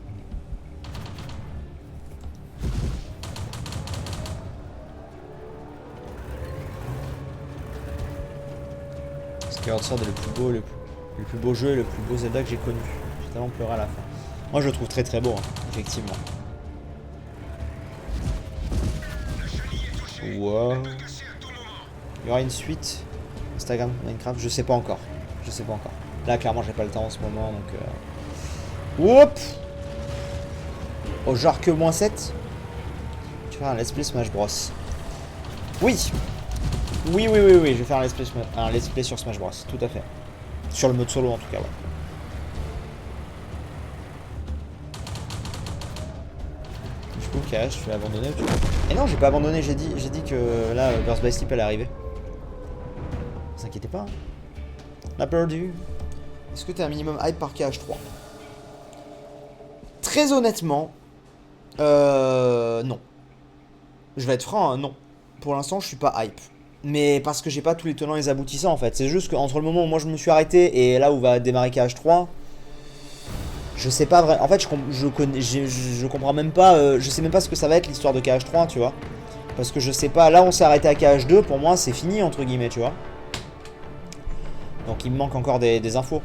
Skyward Sword est le plus beau jeu et le plus beau Zelda que j'ai connu. J'ai tellement pleuré à la fin. Moi je le trouve très très beau, hein, effectivement. Wow. Il y aura une suite Instagram, Minecraft, je sais pas encore. Là clairement j'ai pas le temps en ce moment donc. Oups. Oh genre que moins 7. Tu vas faire un let's play Smash Bros. Oui. Oui, je vais faire un let's play sur Smash Bros, tout à fait. Sur le mode solo en tout cas, ouais. Du coup, KH, je vais abandonner. Et non, j'ai pas abandonné, j'ai dit que là, Birth by Sleep allait arriver. Ne vous inquiétez pas. Hein. On a perdu. Est-ce que t'es un minimum hype par KH3? Très honnêtement, non. Je vais être franc, hein, non. Pour l'instant, je suis pas hype. Mais parce que j'ai pas tous les tenants et les aboutissants en fait. C'est juste qu'entre le moment où moi je me suis arrêté et là où va démarrer KH3, Je sais pas vrai. En fait, je comprends même pas. Je sais même pas ce que ça va être l'histoire de KH3, tu vois. Parce que je sais pas. Là, on s'est arrêté à KH2. Pour moi, c'est fini, entre guillemets, tu vois. Donc, il me manque encore des infos.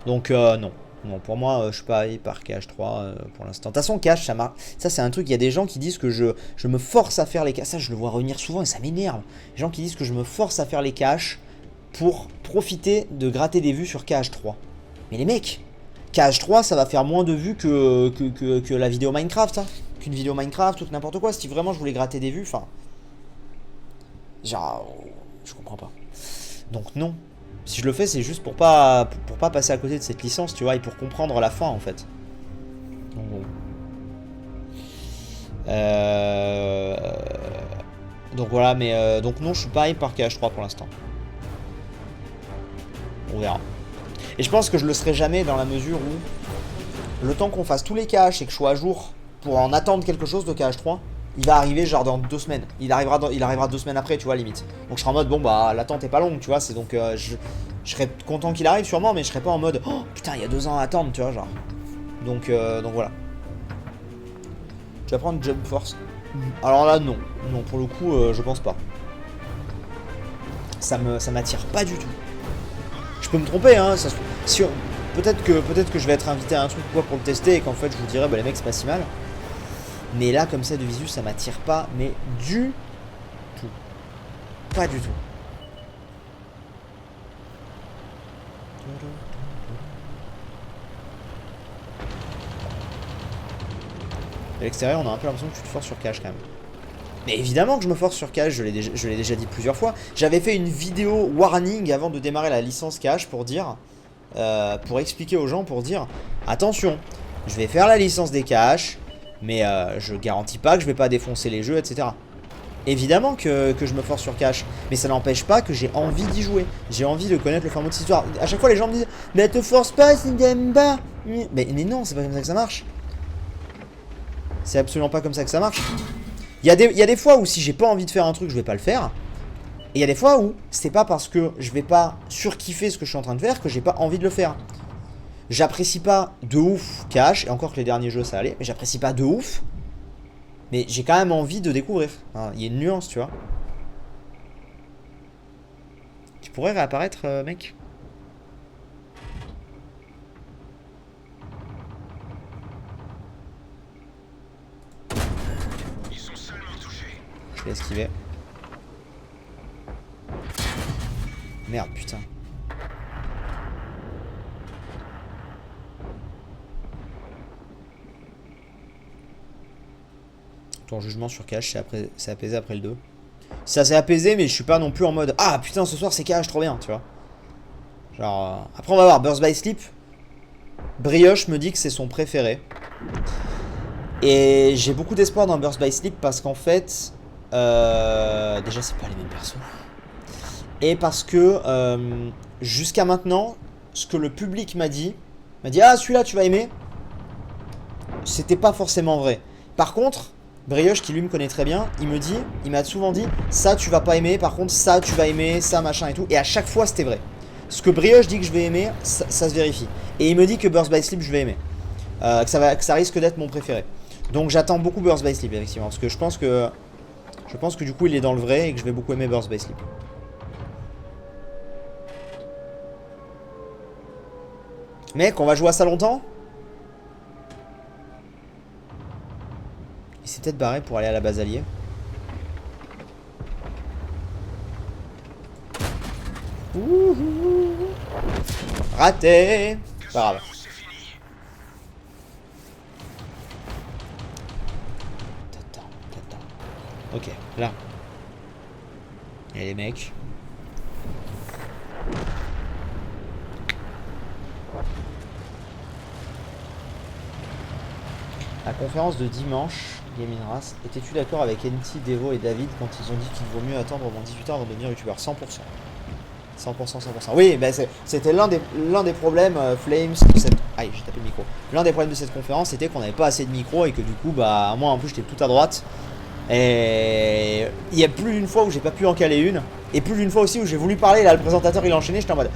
Donc, non. Non, pour moi, je suis pas allé par KH3 pour l'instant. De toute façon, KH, ça marche. Ça, c'est un truc. Il y a des gens qui disent que je me force à faire les KH. Ça, je le vois revenir souvent et ça m'énerve. Les gens qui disent que je me force à faire les KH pour profiter de gratter des vues sur KH3. Mais les mecs, KH3, ça va faire moins de vues que la vidéo Minecraft, hein. Qu'une vidéo Minecraft ou que n'importe quoi. Si vraiment je voulais gratter des vues, enfin. Genre. Je comprends pas. Donc, non. Si je le fais, c'est juste pour pas passer à côté de cette licence, tu vois, et pour comprendre la fin, en fait. Donc, bon. Donc voilà, mais donc non, je suis pas hype par KH3 pour l'instant. On verra. Et je pense que je le serai jamais dans la mesure où le temps qu'on fasse tous les KH et que je sois à jour pour en attendre quelque chose de KH3, il va arriver genre dans 2 semaines. Il arrivera 2 semaines après, tu vois, limite. Donc je serai en mode, bon bah l'attente est pas longue, tu vois, c'est donc je serais content qu'il arrive sûrement, mais je serais pas en mode, oh putain, il y a 2 ans à attendre, tu vois, genre. Donc voilà. Tu vas prendre Jump Force. Alors là, non. Non, pour le coup, je pense pas. Ça m'attire pas du tout. Je peux me tromper, hein. Si peut-être que je vais être invité à un truc ou quoi pour le tester et qu'en fait je vous dirai, bah les mecs, c'est pas si mal. Mais là, comme ça, de visu, ça m'attire pas, mais du tout. Pas du tout. À l'extérieur, on a un peu l'impression que tu te forces sur cache quand même. Mais évidemment que je me force sur cache, je l'ai déjà dit plusieurs fois. J'avais fait une vidéo warning avant de démarrer la licence cache pour dire... pour expliquer aux gens, pour dire... Attention, je vais faire la licence des caches, mais je garantis pas que je vais pas défoncer les jeux, etc. Évidemment que je me force sur cache, mais ça n'empêche pas que j'ai envie d'y jouer. J'ai envie de connaître le fin mot de cette histoire. À chaque fois, les gens me disent, mais te force pas, c'est une pas. Mais non, c'est pas comme ça que ça marche. C'est absolument pas comme ça que ça marche. Il y a des fois où si j'ai pas envie de faire un truc, je vais pas le faire. Et il y a des fois où c'est pas parce que je vais pas surkiffer ce que je suis en train de faire que j'ai pas envie de le faire. J'apprécie pas de ouf cache, et encore que les derniers jeux ça allait, mais j'apprécie pas de ouf. Mais j'ai quand même envie de découvrir. Hein, il y a une nuance, tu vois. Tu pourrais réapparaître, mec? Ils sont seulement touchés. Je vais esquiver. Merde, putain. Ton jugement sur cache, c'est apaisé après le 2. Ça s'est apaisé, mais je suis pas non plus en mode ah putain, ce soir c'est cache, trop bien, tu vois. Genre. Après, on va voir. Burst by Sleep. Brioche me dit que c'est son préféré. Et j'ai beaucoup d'espoir dans Burst by Sleep parce qu'en fait. Déjà, c'est pas les mêmes persos. Et parce que jusqu'à maintenant, ce que le public m'a dit ah celui-là tu vas aimer, c'était pas forcément vrai. Par contre, Brioche qui lui me connaît très bien, il m'a souvent dit ça tu vas pas aimer, par contre ça tu vas aimer, ça machin et tout. Et à chaque fois c'était vrai. Ce que Brioche dit que je vais aimer, ça se vérifie. Et il me dit que Burst by Sleep je vais aimer, que ça risque d'être mon préféré. Donc j'attends beaucoup Burst by Sleep effectivement, parce que je pense que du coup il est dans le vrai et que je vais beaucoup aimer Burst by Sleep. Mec, on va jouer à ça longtemps? Il s'est peut-être barré pour aller à la base alliée. Raté. Pas grave. T'attends. Ok, là. Et les mecs. La conférence de dimanche, Gaming Race, étais-tu d'accord avec NT, Devo et David quand ils ont dit qu'il vaut mieux attendre au moins 18 ans avant de devenir youtubeur? 100%. 100%. Oui, bah c'était l'un des problèmes, Flames, de cette... Aïe, j'ai tapé le micro. L'un des problèmes de cette conférence, c'était qu'on n'avait pas assez de micros et que du coup, bah, moi en plus j'étais tout à droite. Et il y a plus d'une fois où j'ai pas pu en caler une. Et plus d'une fois aussi où j'ai voulu parler, là le présentateur il a enchaîné, j'étais en mode...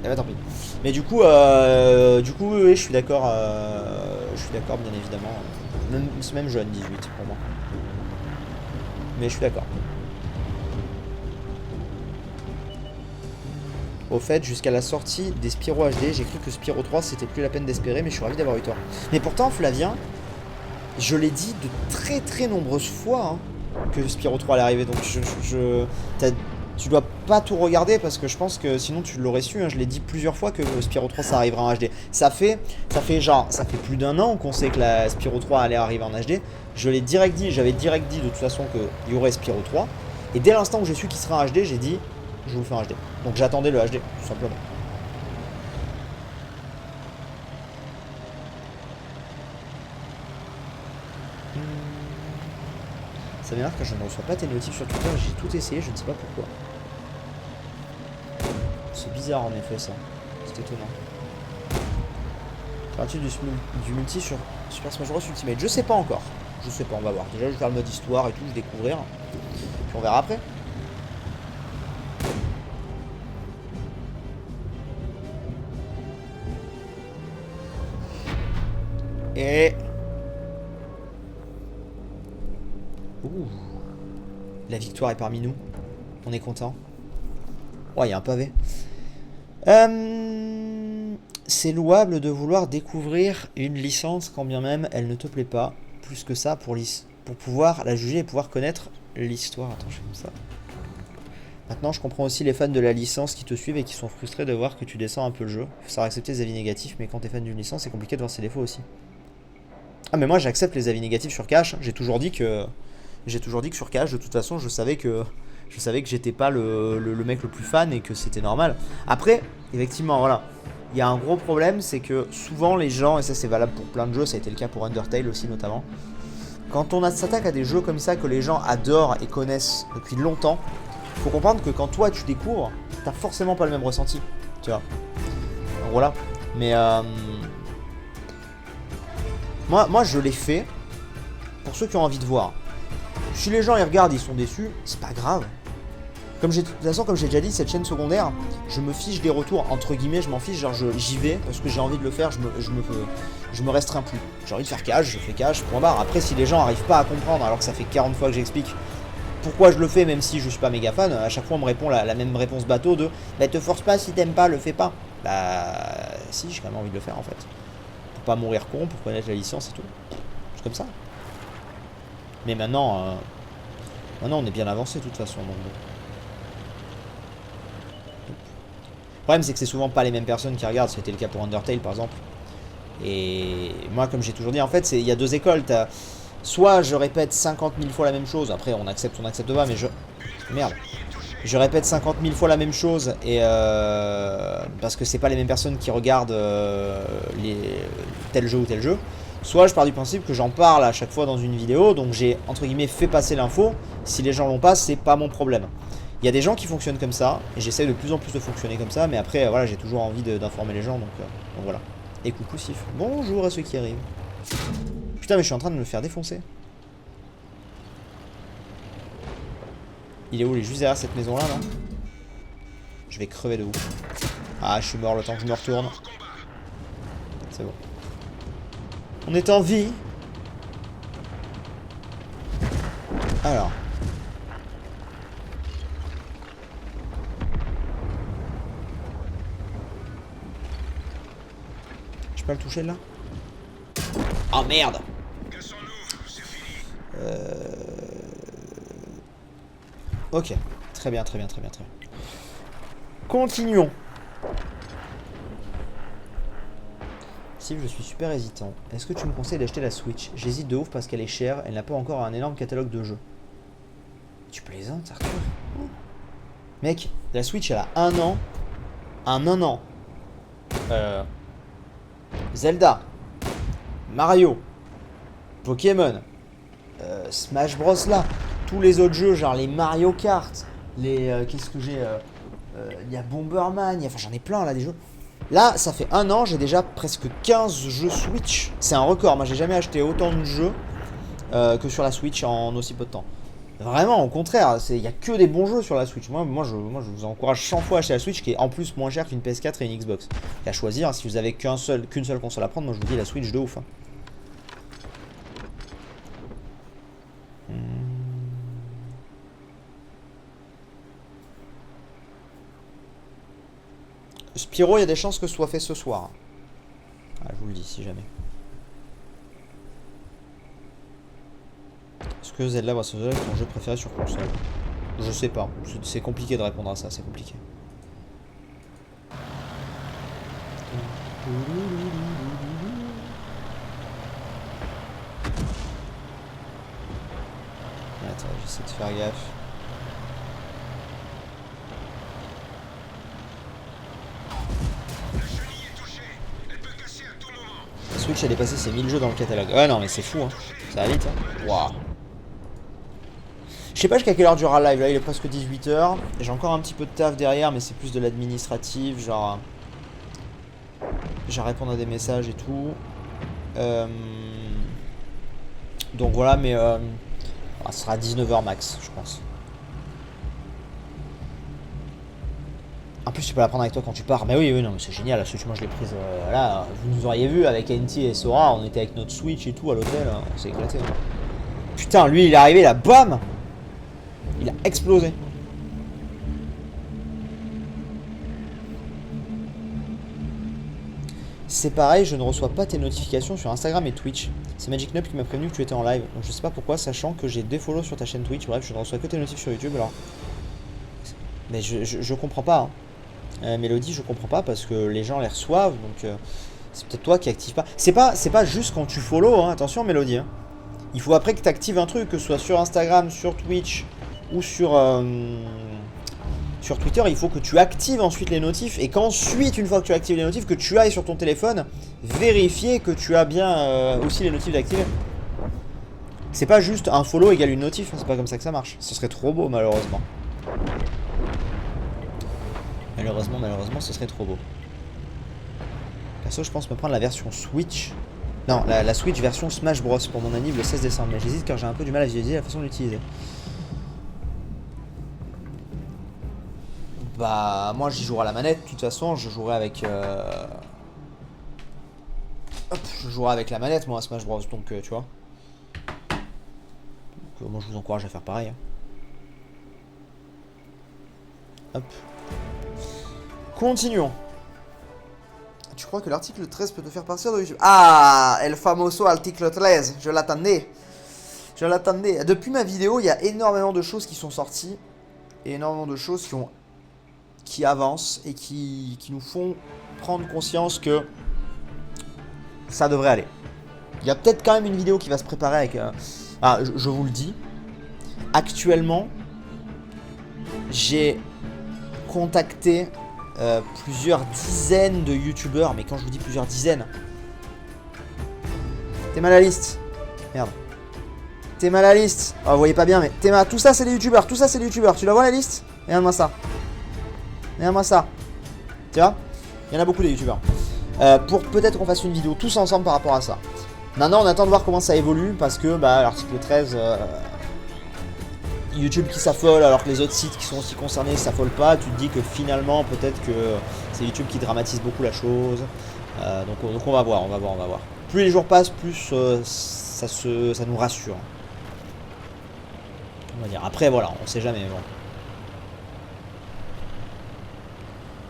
Eh bah tant pis. Mais du coup, oui, je suis d'accord. Je suis d'accord, bien évidemment. C'est même jeune, 18 pour moi. Mais je suis d'accord. Au fait, jusqu'à la sortie des Spyro HD, j'ai cru que Spyro 3 c'était plus la peine d'espérer, mais je suis ravi d'avoir eu tort. Mais pourtant, Flavien, je l'ai dit de très très nombreuses fois que Spyro 3 allait arriver. Donc tu dois pas tout regarder parce que je pense que sinon tu l'aurais su. Je l'ai dit plusieurs fois que Spyro 3 ça arrivera en HD. Ça fait plus d'un an qu'on sait que la Spyro 3 allait arriver en HD. Je l'ai direct dit, j'avais direct dit de toute façon qu'il y aurait Spyro 3. Et dès l'instant où j'ai su qu'il serait en HD, j'ai dit je vous le fais en HD. Donc j'attendais le HD, tout simplement. Ça m'énerve quand je ne reçois pas tes notifs sur Twitter, j'ai tout essayé, je ne sais pas pourquoi. C'est bizarre en effet ça, c'est étonnant. Feras-tu du multi sur Super Smash Bros Ultimate? Je sais pas encore, je sais pas, on va voir. Déjà je vais faire le mode histoire et tout, je vais découvrir. Puis on verra après. Et... Ouh. La victoire est parmi nous. On est content. Oh, il y a un pavé. C'est louable de vouloir découvrir une licence quand bien même elle ne te plaît pas. Plus que ça pour pouvoir la juger et pouvoir connaître l'histoire. Attends, je fais comme ça. Maintenant, je comprends aussi les fans de la licence qui te suivent et qui sont frustrés de voir que tu descends un peu le jeu. Il faut savoir accepter les avis négatifs, mais quand t'es fan d'une licence, c'est compliqué de voir ses défauts aussi. Ah, mais moi j'accepte les avis négatifs sur Cash. J'ai toujours dit que sur Cash, de toute façon, je savais que j'étais pas le mec le plus fan et que c'était normal. Après, effectivement, voilà. Il y a un gros problème, c'est que souvent les gens, et ça c'est valable pour plein de jeux, ça a été le cas pour Undertale aussi notamment, quand on s'attaque à des jeux comme ça que les gens adorent et connaissent depuis longtemps, faut comprendre que quand toi tu découvres, t'as forcément pas le même ressenti, tu vois. Donc voilà. Mais moi je l'ai fait pour ceux qui ont envie de voir. Si les gens ils regardent, ils sont déçus, c'est pas grave. De toute façon, comme j'ai déjà dit, cette chaîne secondaire, je me fiche des retours, entre guillemets, je m'en fiche, genre j'y vais parce que j'ai envie de le faire, je me restreins plus. J'ai envie de faire cash, je fais cash, point barre. Après, si les gens arrivent pas à comprendre, alors que ça fait 40 fois que j'explique pourquoi je le fais, même si je suis pas méga fan, à chaque fois on me répond la même réponse bateau de bah te force pas, si t'aimes pas, le fais pas. Bah si, j'ai quand même envie de le faire en fait. Pour pas mourir con, pour connaître la licence et tout. C'est comme ça. Mais maintenant, on est bien avancé de toute façon. Donc bon. Le problème c'est que c'est souvent pas les mêmes personnes qui regardent, c'était le cas pour Undertale par exemple. Et moi comme j'ai toujours dit, en fait il y a deux écoles, soit je répète 50 000 fois la même chose, après on accepte pas, mais je répète 50 000 fois la même chose et parce que c'est pas les mêmes personnes qui regardent tel jeu ou tel jeu. Soit je pars du principe que j'en parle à chaque fois dans une vidéo, donc j'ai entre guillemets fait passer l'info. Si les gens l'ont pas, c'est pas mon problème. Il y a des gens qui fonctionnent comme ça, et j'essaie de plus en plus de fonctionner comme ça, mais après voilà, j'ai toujours envie d'informer les gens, donc voilà. Et coucou Sif, bonjour à ceux qui arrivent. Putain mais je suis en train de me faire défoncer. Il est où? Il est juste derrière cette maison là, non? Je vais crever de ouf. Ah je suis mort le temps que je me retourne. C'est bon. On est en vie. Alors. Je peux le toucher là? Oh merde! Ok. Très bien. Continuons. Si je suis super hésitant. Est-ce que tu me conseilles d'acheter la Switch? J'hésite de ouf parce qu'elle est chère, elle n'a pas encore un énorme catalogue de jeux. Tu plaisantes, Arthur? Mec, la Switch elle a un an. Zelda, Mario, Pokémon, Smash Bros là, tous les autres jeux, genre les Mario Kart, qu'est-ce que j'ai, il y a Bomberman, enfin j'en ai plein là des jeux. Là, ça fait un an, j'ai déjà presque 15 jeux Switch. C'est un record, moi j'ai jamais acheté autant de jeux que sur la Switch en aussi peu de temps. Vraiment, au contraire, il y a que des bons jeux sur la Switch. Moi, je vous encourage 100 fois à acheter la Switch, qui est en plus moins cher qu'une PS4 et une Xbox. Et à choisir, si vous avez qu'une seule console à prendre, moi je vous dis la Switch de ouf. Hein. Spyro, il y a des chances que ce soit fait ce soir. Ah, je vous le dis, si jamais. Est-ce que Zelda Breath of the Wild est ton jeu préféré sur console? Je sais pas. C'est compliqué de répondre à ça, c'est compliqué. Attends, j'essaie de faire gaffe. La Switch, elle est passée ses 1000 jeux dans le catalogue. Ouais, non, mais c'est fou, hein. Ça va vite, hein. Waouh. Je sais pas jusqu'à quelle heure durera le live. Là, il est presque 18h. J'ai encore un petit peu de taf derrière, mais c'est plus de l'administratif. Genre. J'ai à répondre à des messages et tout. Donc voilà, mais. Ce sera 19h max, je pense. En plus, tu peux la prendre avec toi quand tu pars. Mais oui, non, mais c'est génial. La Switch, moi, je l'ai prise. Là, vous nous auriez vu avec NT et Sora. On était avec notre Switch et tout à l'hôtel. On s'est éclaté. Hein. Putain, lui, il est arrivé là, bam! Il a explosé. C'est pareil, je ne reçois pas tes notifications sur Instagram et Twitch. C'est Magic Nub qui m'a prévenu que tu étais en live. Donc je sais pas pourquoi, sachant que j'ai des follow sur ta chaîne Twitch. Bref, je ne reçois que tes notifs sur YouTube alors. Mais je comprends pas. Hein. Mélodie, je comprends pas parce que les gens les reçoivent. Donc c'est peut-être toi qui active pas. C'est pas juste quand tu follow, hein. Attention Mélodie. Hein. Il faut après que tu actives un truc, que ce soit sur Instagram, sur Twitch ou sur Twitter, il faut que tu actives ensuite les notifs et qu'ensuite, une fois que tu actives les notifs, que tu ailles sur ton téléphone vérifier que tu as bien aussi les notifs d'activer. C'est pas juste un follow égale une notif, hein, c'est pas comme ça que ça marche. Ce serait trop beau malheureusement. Malheureusement, ce serait trop beau. Perso, je pense me prendre la version Switch. Non, la Switch version Smash Bros pour mon anniv le 16 décembre. Mais j'hésite car j'ai un peu du mal à visualiser la façon de l'utiliser. Bah, moi j'y jouerai à la manette. De toute façon, je jouerai avec. Hop, je jouerai avec la manette, moi, à Smash Bros. Donc, tu vois. Donc, moi, je vous encourage à faire pareil. Hein. Hop. Continuons. Tu crois que l'article 13 peut te faire partir de YouTube? Ah, el famoso article 13. Je l'attendais. Je l'attendais. Depuis ma vidéo, il y a énormément de choses qui sont sorties. Et énormément de choses qui avancent et qui nous font prendre conscience que ça devrait aller. Il y a peut-être quand même une vidéo qui va se préparer avec... je vous le dis. Actuellement, j'ai contacté plusieurs dizaines de youtubeurs. Mais quand je vous dis plusieurs dizaines... T'es mal à la liste. Merde. T'es mal à la liste. Oh, vous voyez pas bien, mais t'es mal... Tout ça, c'est des youtubeurs. Tout ça, c'est des youtubeurs. Tu la vois la liste? Regarde-moi ça. Regarde-moi ça. Tu vois? Il y en a beaucoup des youtubeurs. Pour peut-être qu'on fasse une vidéo tous ensemble par rapport à ça. Maintenant, on attend de voir comment ça évolue parce que l'article 13, YouTube qui s'affole alors que les autres sites qui sont aussi concernés s'affolent pas. Tu te dis que finalement, peut-être que c'est YouTube qui dramatise beaucoup la chose. Donc on va voir, on va voir. Plus les jours passent, plus ça nous rassure. On va dire. Après, voilà, on sait jamais. Bon.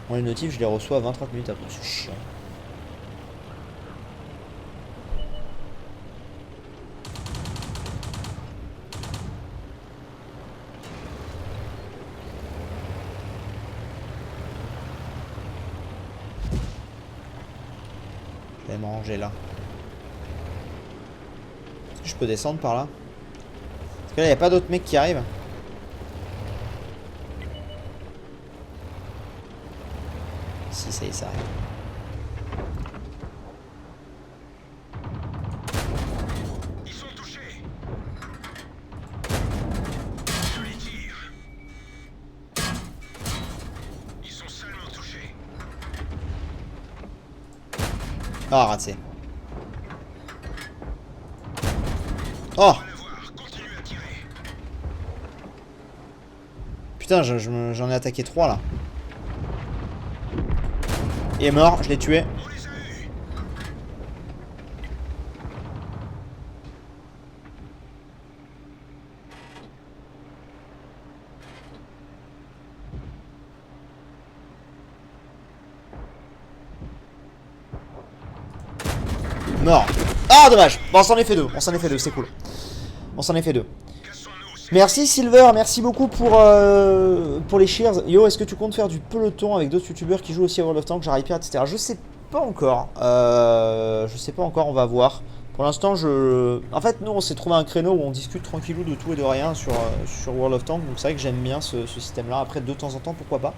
Moi, les notifs, je les reçois 20-30 minutes après. C'est chiant. Je vais me ranger là. Est-ce que je peux descendre par là? Parce que là, il n'y a pas d'autres mecs qui arrivent. Si, ça y est, ça arrive. Ils sont touchés. Joli tir. Ils sont seulement touchés. Ah, raté. Oh! On va le voir. Continue à tirer. Putain, j'en ai attaqué 3 là. Il est mort, je l'ai tué. On les a eus. Mort. Ah, dommage. Bon, on s'en est fait 2. On s'en est fait 2, c'est cool. On s'en est fait 2. Cassons-nous. Merci Silver, merci beaucoup pour les shares. Yo, est-ce que tu comptes faire du peloton avec d'autres youtubeurs qui jouent aussi à World of Tanks, genre Hyper, etc. Je sais pas encore. Je sais pas encore, on va voir. Pour l'instant, en fait, nous, on s'est trouvé un créneau où on discute tranquillou de tout et de rien sur World of Tanks. Donc c'est vrai que j'aime bien ce système-là. Après, de temps en temps, pourquoi pas.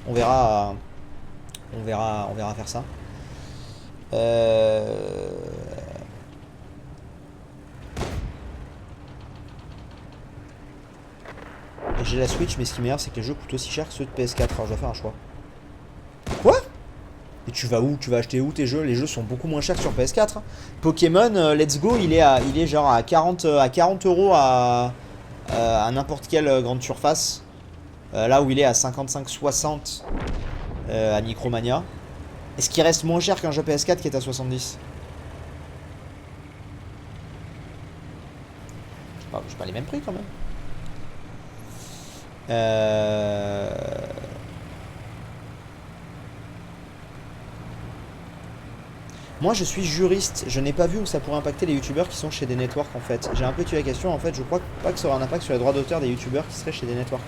On verra faire ça. J'ai la Switch, mais ce qui m'énerve, c'est que les jeux coûtent aussi cher que ceux de PS4. Alors je dois faire un choix. Quoi? Et tu vas où? Tu vas acheter où tes jeux? Les jeux sont beaucoup moins chers que sur PS4. Pokémon Let's Go, il est genre à 40 euros à n'importe quelle grande surface. Là où il est à 55-60 à Micromania. Est-ce qu'il reste moins cher qu'un jeu PS4 qui est à 70? C'est pas les mêmes prix quand même. Moi je suis juriste, je n'ai pas vu où ça pourrait impacter les youtubeurs qui sont chez des networks en fait. J'ai un peu tué la question, en fait je crois pas que ça aura un impact sur les droits d'auteur des youtubeurs qui seraient chez des networks.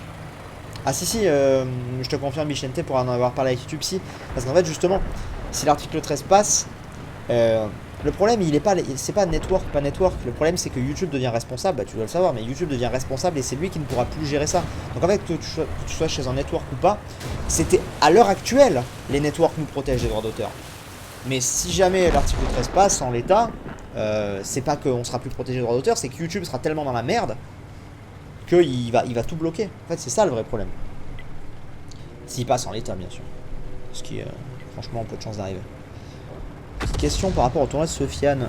Ah si, je te confirme Michente pour en avoir parlé avec YouTube, si. Parce qu'en fait justement, si l'article 13 passe, le problème c'est pas network, pas network. Le problème c'est que YouTube devient responsable, bah, tu dois le savoir, mais YouTube devient responsable et c'est lui qui ne pourra plus gérer ça. Donc en fait que tu sois chez un network ou pas, c'était à l'heure actuelle, les networks nous protègent des droits d'auteur. Mais si jamais l'article 13 passe en l'état, c'est pas qu'on sera plus protégé des droits d'auteur, c'est que YouTube sera tellement dans la merde qu'il va tout bloquer. En fait c'est ça le vrai problème. S'il passe en l'état bien sûr. Ce qui franchement peu de chance d'arriver. Petite question par rapport au tournoi de Sofiane.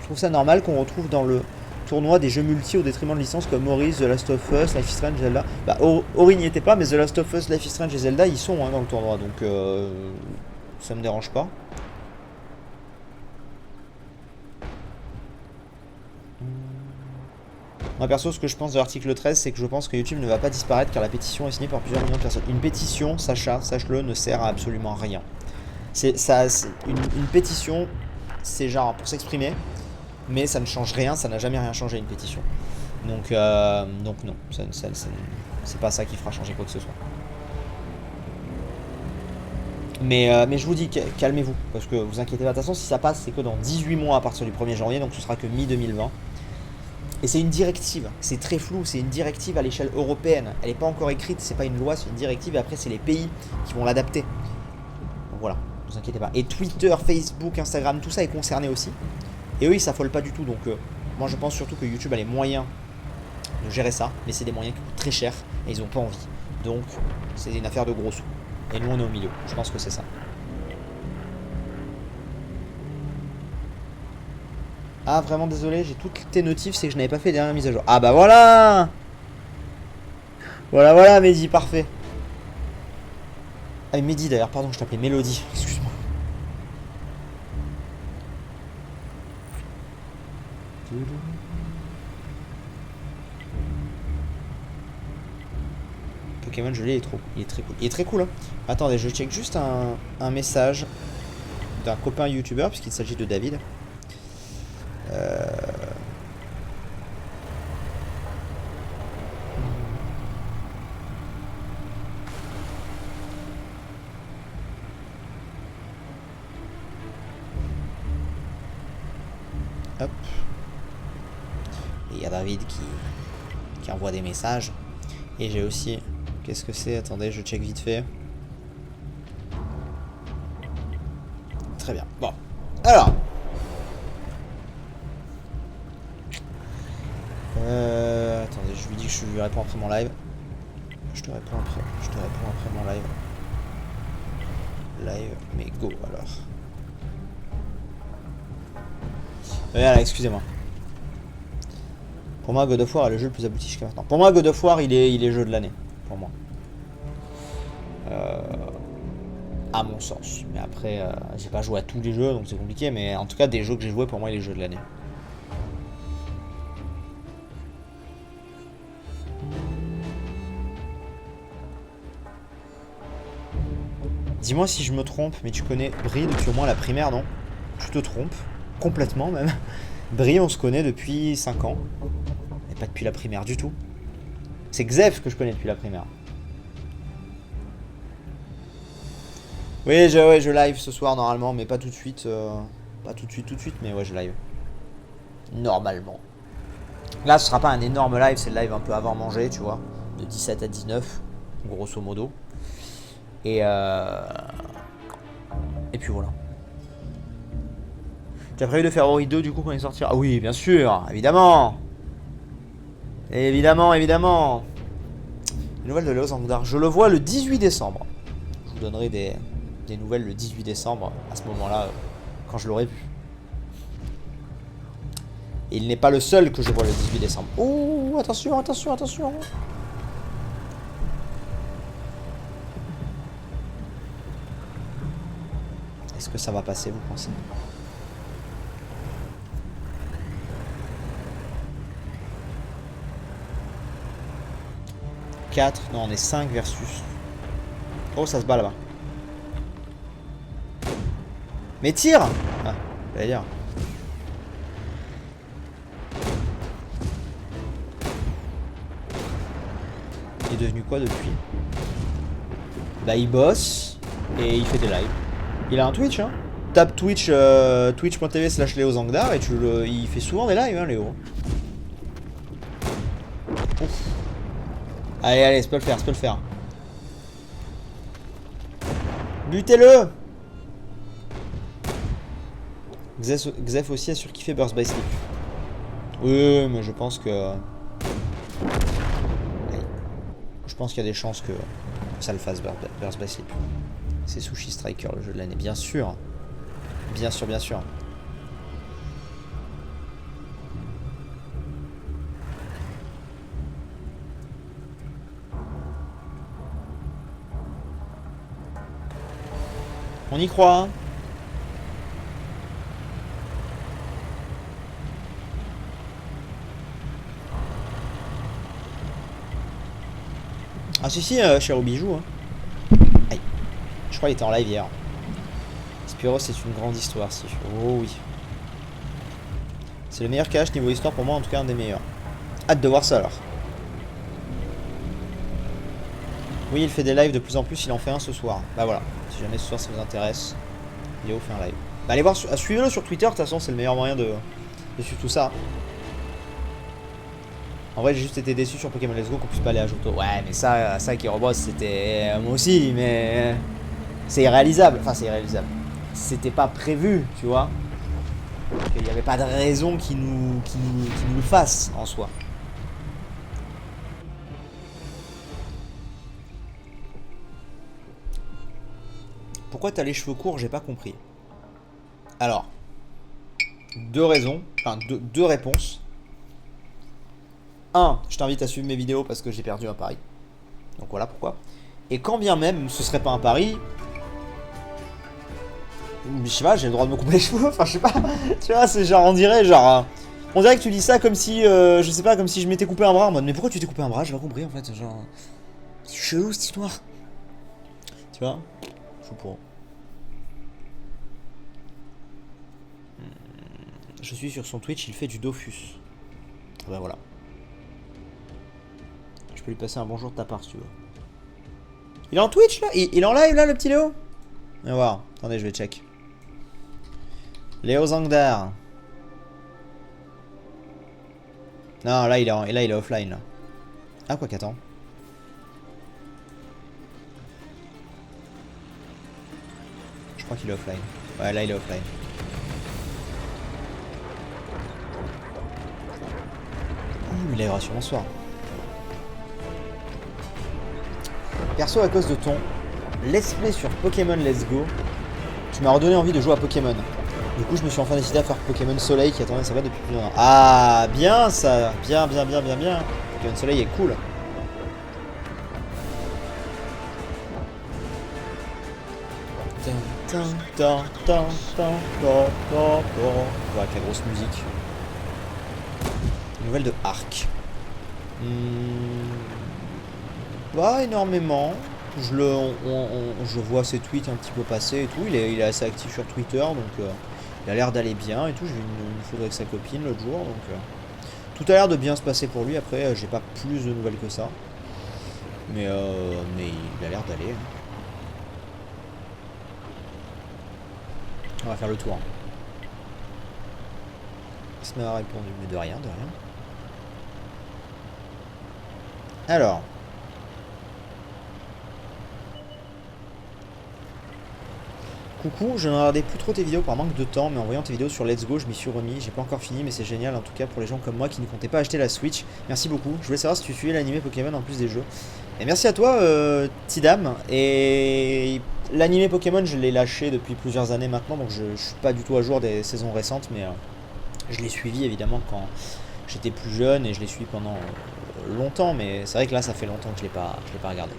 Je trouve ça normal qu'on retrouve dans le tournoi des jeux multi au détriment de licences comme Ori, The Last of Us, Life is Strange, Zelda. Bah Ori n'y était pas, mais The Last of Us, Life is Strange et Zelda ils sont dans le tournoi, donc ça me dérange pas. Moi perso, ce que je pense de l'article 13, c'est que je pense que YouTube ne va pas disparaître car la pétition est signée par plusieurs millions de personnes. Une pétition, sache-le, ne sert à absolument rien. Une pétition, c'est genre pour s'exprimer, mais ça ne change rien, ça n'a jamais rien changé une pétition. Donc non, c'est pas ça qui fera changer quoi que ce soit. Mais je vous dis, calmez-vous, parce que vous inquiétez pas, de toute façon si ça passe, c'est que dans 18 mois à partir du 1er janvier, donc ce sera que mi-2020. Et c'est une directive, c'est très flou, c'est une directive à l'échelle européenne. Elle n'est pas encore écrite, c'est pas une loi, c'est une directive et après c'est les pays qui vont l'adapter. Donc voilà, ne vous inquiétez pas. Et Twitter, Facebook, Instagram, tout ça est concerné aussi. Et eux ils s'affolent pas du tout, donc moi je pense surtout que YouTube a les moyens de gérer ça, mais c'est des moyens qui coûtent très cher et ils n'ont pas envie. Donc c'est une affaire de gros sous. Et nous on est au milieu, je pense que c'est ça. Ah vraiment désolé, j'ai toutes tes notifs, c'est que je n'avais pas fait les dernières mises à jour. Ah bah voilà. Voilà Mehdi, parfait. Ah Mehdi d'ailleurs, pardon, je t'appelais Mélodie, excuse-moi. Pokémon je l'ai, il est très cool. Il est très cool hein. Attendez, je check juste un message d'un copain youtubeur, puisqu'il s'agit de David. Hop. Et il y a David qui envoie des messages. Et j'ai aussi... Qu'est-ce que c'est? Attendez, je check vite fait. Très bien. Bon. Alors. Attendez, je lui dis que je lui réponds après mon live. Je te réponds après mon live. Live, mais go alors. Voilà, excusez-moi. Pour moi, God of War est le jeu le plus abouti jusqu'à maintenant. Pour moi, God of War, il est jeu de l'année. Pour moi. À mon sens. Mais après, j'ai pas joué à tous les jeux, donc c'est compliqué. Mais en tout cas, des jeux que j'ai joués, pour moi, il est les jeux de l'année. Dis-moi si je me trompe, mais tu connais Brie depuis au moins la primaire, non? Tu te trompes. Complètement, même. Brie, on se connaît depuis 5 ans. Mais pas depuis la primaire du tout. C'est Xef que je connais depuis la primaire. Oui, ouais, je live ce soir normalement, mais pas tout de suite. Pas tout de suite, mais ouais, je live. Normalement. Là, ce sera pas un énorme live, c'est le live un peu avant manger, tu vois. De 17 à 19, grosso modo. Et puis voilà. Tu as prévu de faire Ori 2 du coup quand il sortira? Ah oui, bien sûr, évidemment. Évidemment. Les nouvelles de Léo Angdar. Je le vois le 18 décembre. Je vous donnerai des nouvelles le 18 décembre, à ce moment-là, quand je l'aurai vu. Et il n'est pas le seul que je vois le 18 décembre. Oh, attention. Est-ce que ça va passer, vous pensez? Non, on est 5 versus... Oh, ça se bat là-bas. Mais tire! Ah, j'allais dire. Il est devenu quoi depuis? Bah, il bosse et il fait des lives. Il a un Twitch, hein. Tape Twitch, twitch.tv/LéoZangdar et il fait souvent des lives, hein, Léo. Ouf. Allez, ça peut le faire. Butez-le! Xef aussi a surkiffé Burst by Sleep. Oui, mais je pense que... Je pense qu'il y a des chances que ça le fasse, Burst by Sleep. C'est Sushi Striker, le jeu de l'année, bien sûr. Bien sûr. On y croit, hein. Ah si, Chéro Bijou, hein. Aïe. Je crois qu'il était en live hier. Spyro, c'est une grande histoire, si. Oh oui. C'est le meilleur cache niveau histoire pour moi, en tout cas un des meilleurs. Hâte de voir ça alors. Oui, il fait des lives de plus en plus, il en fait un ce soir. Bah voilà, si jamais ce soir ça vous intéresse, Léo fait un live. Bah allez voir, suivez-le sur Twitter, de toute façon c'est le meilleur moyen de suivre tout ça. En vrai j'ai juste été déçu sur Pokémon Let's Go qu'on puisse pas aller à Johto. Ouais mais ça qui rebosse c'était moi aussi, mais c'est irréalisable. Enfin c'est irréalisable. C'était pas prévu, tu vois. Il n'y avait pas de raison qui nous le fasse en soi. Pourquoi t'as les cheveux courts? J'ai pas compris. Alors, deux raisons, enfin deux réponses. Un, je t'invite à suivre mes vidéos parce que j'ai perdu un pari. Donc voilà pourquoi. Et quand bien même ce serait pas un pari, je sais pas, j'ai le droit de me couper les cheveux, enfin je sais pas. Tu vois, c'est genre, on dirait que tu dis ça comme si, je sais pas, comme si je m'étais coupé un bras en mode, mais pourquoi tu t'es coupé un bras? J'ai pas compris en fait, genre, c'est chelou cette histoire. Tu vois, je suis pour. Je suis sur son Twitch, il fait du Dofus. Ben voilà. Je peux lui passer un bonjour de ta part si tu veux. Il est en Twitch là? Il est en live là le petit Léo? On va voir. Attendez, je vais check. Léo Zangdar. Non, là il est offline là. Ah quoi qu'attends. Je crois qu'il est offline. Ouais, là il est offline. Il arrivera sûrement ce soir. Perso, à cause de ton let's play sur Pokémon Let's Go, tu m'as redonné envie de jouer à Pokémon. Du coup, je me suis enfin décidé à faire Pokémon Soleil qui attendait ça va depuis plus d'un an. Ah, bien ça. Bien. Pokémon Soleil est cool. Tin, tin, tin, tin, po, po, po. Ouais, avec la grosse musique. Nouvelle de Ark. Pas énormément. Je vois ses tweets un petit peu passer et tout. Il est assez actif sur Twitter, donc il a l'air d'aller bien et tout. J'ai vu une photo avec sa copine l'autre jour, donc tout a l'air de bien se passer pour lui. Après, j'ai pas plus de nouvelles que ça. Mais il a l'air d'aller. On va faire le tour. Il m'a répondu, mais de rien, de rien. Alors. Coucou, je ne regardais plus trop tes vidéos par manque de temps, mais en voyant tes vidéos sur Let's Go, je m'y suis remis. J'ai pas encore fini, mais c'est génial en tout cas pour les gens comme moi qui ne comptaient pas acheter la Switch. Merci beaucoup. Je voulais savoir si tu suivais l'animé Pokémon en plus des jeux. Et merci à toi, Tidam. Et l'animé Pokémon, je l'ai lâché depuis plusieurs années maintenant, donc je suis pas du tout à jour des saisons récentes, mais je l'ai suivi évidemment quand j'étais plus jeune et je l'ai suivi pendant longtemps, mais c'est vrai que là, ça fait longtemps que je l'ai pas regardé.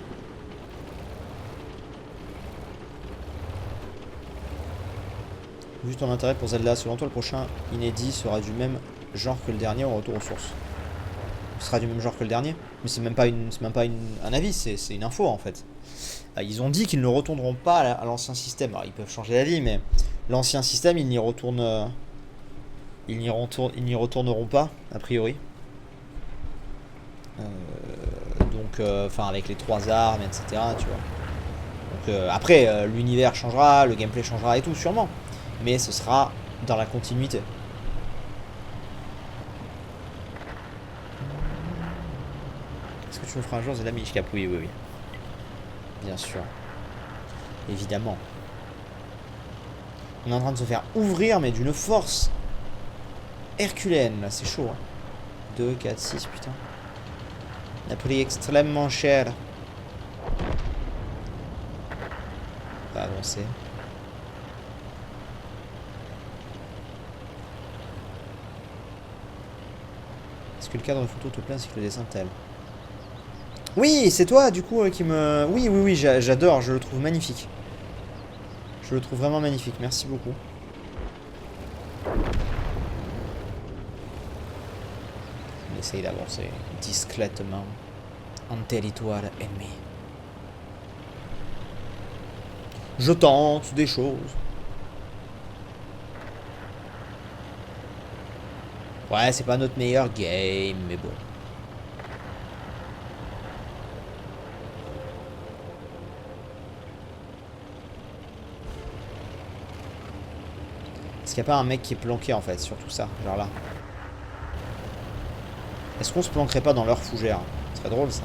Vu ton intérêt pour Zelda, selon toi, le prochain inédit sera du même genre que le dernier ou retour aux sources? Ce sera du même genre que le dernier? Mais c'est même pas un avis, c'est une info en fait. Ils ont dit qu'ils ne retourneront pas à l'ancien système. Alors ils peuvent changer d'avis, mais l'ancien système, ils n'y retourneront pas, a priori. Enfin, avec les 3 armes, etc. Tu vois. Donc, après, l'univers changera, le gameplay changera et tout, sûrement. Mais ce sera dans la continuité. Est-ce que tu me feras un jour Zelda Minish Cap? Oui, oui, oui. Bien sûr. Évidemment. On est en train de se faire ouvrir, mais d'une force herculéenne, là, c'est chaud. Hein. 2, 4, 6, putain. On a pris extrêmement cher. On va avancer. Est-ce que le cadre de photo te plaît ainsi que le dessin tel? Oui, c'est toi du coup qui me... Oui, oui, oui, j'adore, je le trouve magnifique. Je le trouve vraiment magnifique, merci beaucoup. On essaye d'avancer discrètement en territoire ennemi. Je tente des choses. Ouais, c'est pas notre meilleur game, mais bon. Est-ce qu'il n'y a pas un mec qui est planqué en fait sur tout ça, genre là? Est-ce qu'on se planquerait pas dans leur fougère? Ce serait drôle ça.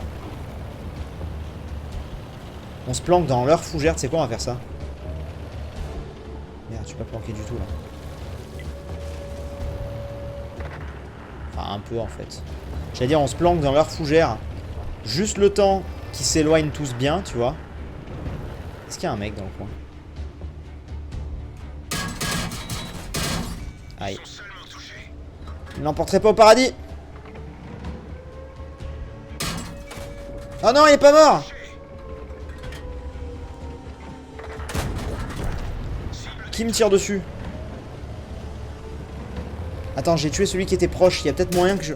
On se planque dans leur fougère, tu sais quoi, on va faire ça. Merde, je suis pas planqué du tout là. Enfin, un peu en fait. J'allais dire, on se planque dans leur fougère. Juste le temps qu'ils s'éloignent tous bien, tu vois. Est-ce qu'il y a un mec dans le coin? Aïe. Il l'emporterait pas au paradis. Oh non, il est pas mort. Qui me tire dessus? Attends, j'ai tué celui qui était proche. Il y a peut-être moyen que je...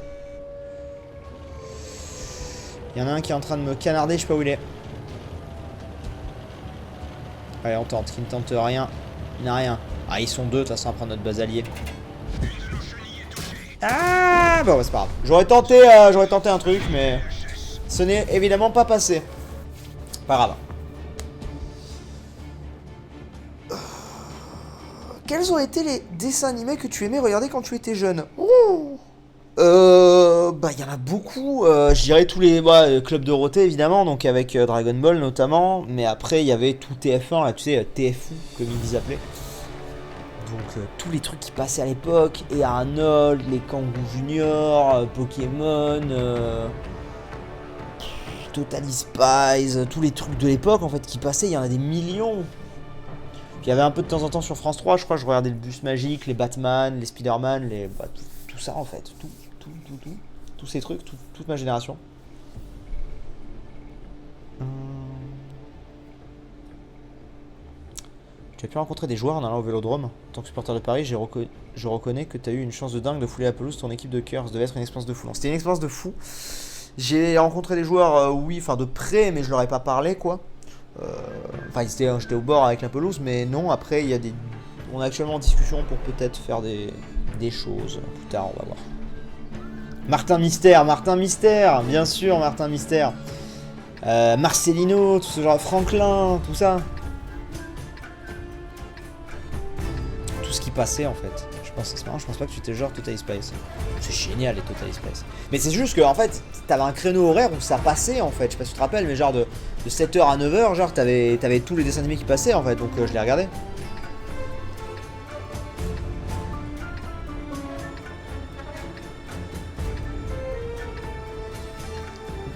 Il y en a un qui est en train de me canarder, je sais pas où il est. Allez, on tente. Qui ne tente rien. Il n'a rien. Ah, ils sont deux, de toute façon, à prendre notre base alliée. Ah, bon, c'est pas grave. J'aurais tenté un truc, mais ce n'est évidemment pas passé. Pas grave. Quels ont été les dessins animés que tu aimais regarder quand tu étais jeune? Bah, il y en a beaucoup. Je dirais tous les Club Dorothée, évidemment, donc avec Dragon Ball notamment. Mais après, il y avait tout TF1, là, tu sais, TFU, comme ils appelaient. Donc, tous les trucs qui passaient à l'époque. Et Arnold, les Kangoo Junior, Pokémon, Totally Spies, tous les trucs de l'époque, en fait, qui passaient. Il y en a des millions. Puis il y avait un peu de temps en temps sur France 3, je crois, je regardais le Bus Magique, les Batman, les Spider-Man, tout ça en fait, tous ces trucs, toute ma génération. Tu as pu rencontrer des joueurs en allant au Vélodrome. En tant que supporter de Paris, je reconnais que tu as eu une chance de dingue de fouler la pelouse. Ton équipe de cœur, ça devait être une expérience de fou. Non, c'était une expérience de fou. J'ai rencontré des joueurs, oui, enfin de près, mais je leur ai pas parlé, quoi. Enfin, j'étais au bord avec la pelouse, mais non, après, il y a des... On est actuellement en discussion pour peut-être faire des choses. Plus tard, on va voir. Martin Mystère, bien sûr, Martin Mystère. Marcelino, tout ce genre, Franklin, tout ça. Tout ce qui passait en fait. Je pense que c'est marrant, je pense pas que tu étais genre Totally Spice. C'est génial les Totally Spice. Mais c'est juste que en fait, t'avais un créneau horaire où ça passait en fait. Je sais pas si tu te rappelles, mais genre de 7h à 9h, genre t'avais tous les dessins animés qui passaient en fait, donc je les regardais.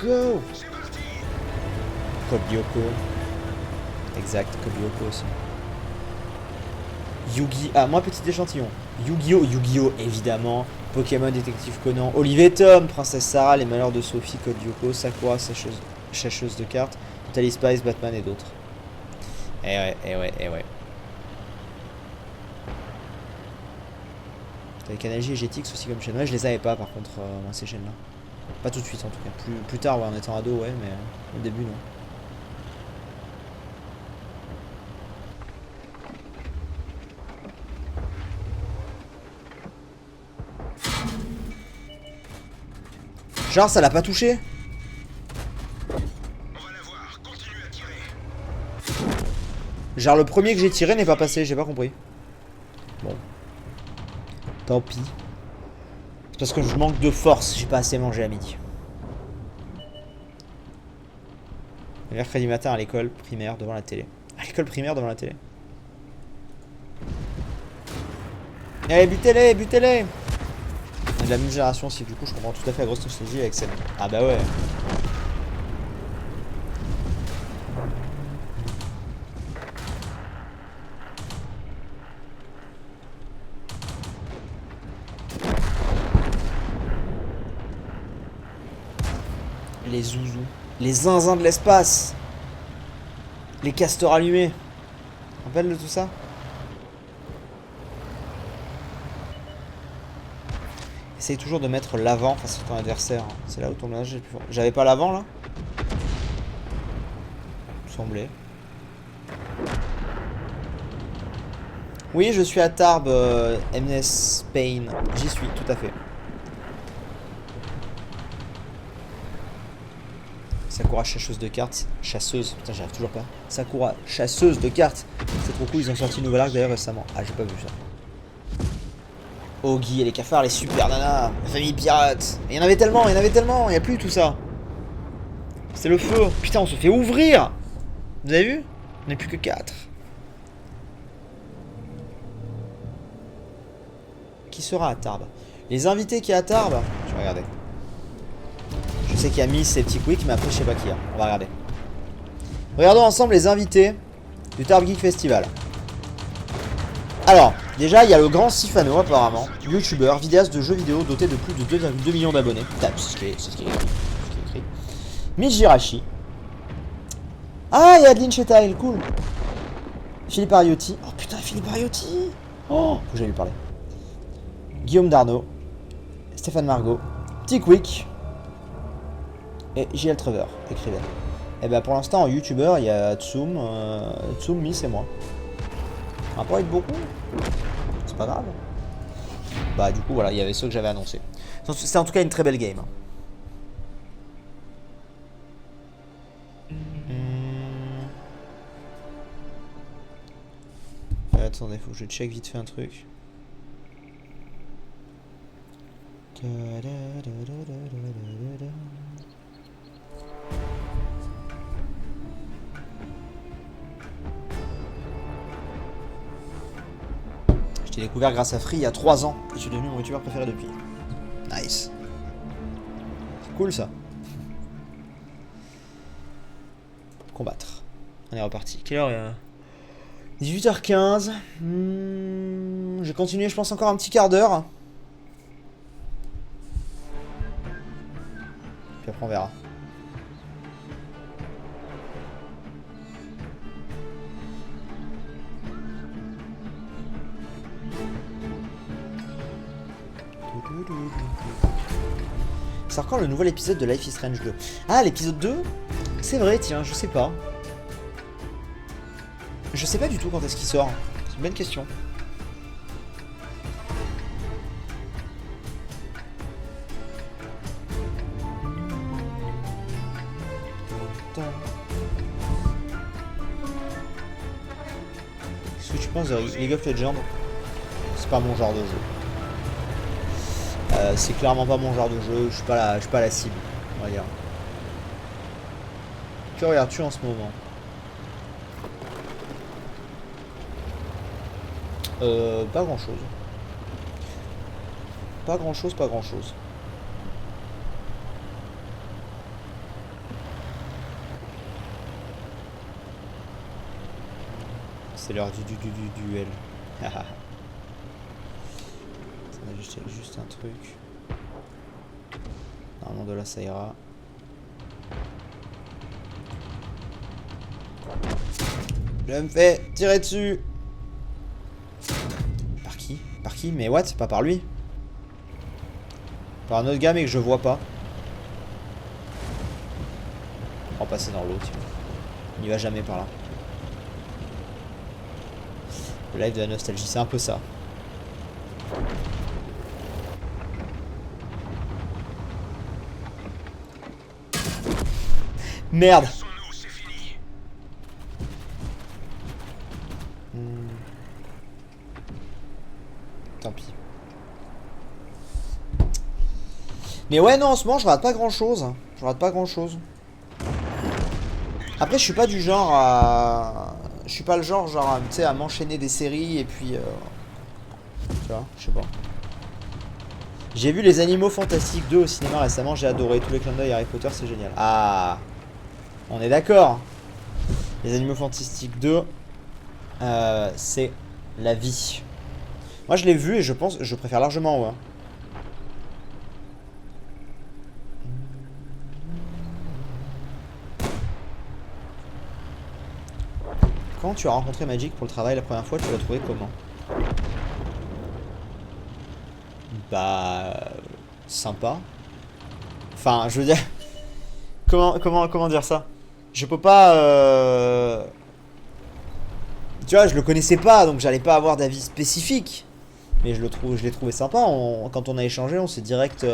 Go! C'est parti. Code Lyoko. Exact, Code Lyoko aussi. Yugi, ah moi petit échantillon. Yu-Gi-Oh évidemment. Pokémon Détective Conan. Olivier Tom, Princesse Sarah, Les Malheurs de Sophie, Code Lyoko, Sakura, Chercheuse de cartes, Totally Spice, Batman et d'autres. Eh ouais. T'avais Canal J et Jetix aussi comme chaîne. Ouais, je les avais pas par contre, moi ces chaînes là. Pas tout de suite en tout cas. Plus tard, ouais, en étant ado, ouais, mais au début non. Genre ça l'a pas touché? On va la voir. Continue à tirer. Genre le premier que j'ai tiré n'est pas passé, j'ai pas compris. Bon. Tant pis. C'est parce que je manque de force, j'ai pas assez mangé à midi. Le mercredi matin à l'école primaire devant la télé. À l'école primaire devant la télé. Allez, butez-les, butez-les! On est de la même génération aussi, du coup je comprends tout à fait la grosse nostalgie avec cette... Ah bah ouais. Les zouzous. Les zinzins de l'espace. Les castors allumés. Rappelle de tout ça? Essaye toujours de mettre l'avant face à ton adversaire. C'est là où ton ménage est le plus fort. J'avais pas l'avant là? Il me semblait. Oui, je suis à Tarbes, MS Spain. J'y suis, tout à fait. Sakura chasseuse de cartes. Chasseuse, putain, j'arrive toujours pas. Sakura chasseuse de cartes. C'est trop cool, ils ont sorti une nouvelle arc d'ailleurs récemment. Ah, j'ai pas vu ça. Ogi et les cafards, les super nanas, la famille pirate. Il y en avait tellement, il n'y a plus tout ça. C'est le feu. Putain, on se fait ouvrir. Vous avez vu? On n'est plus que 4. Qui sera à Tarbes? Les invités qui est à Tarbes. Je vais regarder. Je sais qu'il y a Miss et Petit Quick, mais après je sais pas qui y a. On va regarder. Regardons ensemble les invités du Tarbes Geek Festival. Alors, déjà, il y a le grand Sifano, apparemment, youtubeur, vidéaste de jeux vidéo doté de plus de 2,2 millions d'abonnés. C'est ce qui est écrit. Mijirashi. Ah, il y a Adeline Chetail, cool. Philippe Ariotti. Oh putain, Philippe Ariotti. Oh, faut que j'aille lui parler. Guillaume Darnaud. Stéphane Margot. Petit Quick. Et JL Trevor, écrivain. Et bah pour l'instant, en youtubeur, il y a Tsum, Miss et moi. Ça va pas être beaucoup. C'est pas grave. Bah du coup voilà, il y avait ceux que j'avais annoncé. C'est en tout cas une très belle game. Attendez, faut que je check vite fait un truc. Je t'ai découvert grâce à Free il y a 3 ans et je suis devenu mon youtubeur préféré depuis. Nice. C'est cool ça. Combattre. On est reparti. Quelle heure il y a 18h15. Je vais continuer, je pense, encore un petit quart d'heure. Puis après on verra. C'est encore le nouvel épisode de Life is Strange 2. Ah, l'épisode 2? C'est vrai, tiens, je sais pas. Je sais pas du tout quand est-ce qu'il sort. C'est une bonne question. Qu'est-ce que tu penses de League of Legends? C'est pas mon genre de jeu. C'est clairement pas mon genre de jeu. Je suis pas la cible, on va dire. Que regardes-tu en ce moment? Pas grand chose. Pas grand chose, pas grand chose. C'est l'heure du duel. Juste un truc. Normalement de là ça ira. Je me fais tirer dessus. Par qui? Par qui? Mais what? Pas par lui. Par un autre gars mais que je vois pas. On va passer dans l'autre. On n'y va jamais par là. Le live de la nostalgie, c'est un peu ça. Merde. Tant pis. Mais ouais, non, en ce moment, je rate pas grand chose. Je rate pas grand chose. Après, je suis pas du genre à... Je suis pas le genre, tu sais, à m'enchaîner des séries et puis... Tu vois, je sais pas. J'ai vu Les Animaux Fantastiques 2 au cinéma récemment, j'ai adoré. Tous les clins d'œil Harry Potter, c'est génial. Ah, on est d'accord. Les Animaux Fantastiques 2, c'est la vie. Moi, je l'ai vu et je pense, je préfère largement, ouais. Quand tu as rencontré Magic pour le travail la première fois, tu l'as trouvé comment? Bah... Sympa. Enfin, je veux dire... Comment dire ça? Je peux pas... Tu vois, je le connaissais pas, donc j'allais pas avoir d'avis spécifique. Mais je l'ai trouvé sympa. Quand on a échangé, on s'est direct...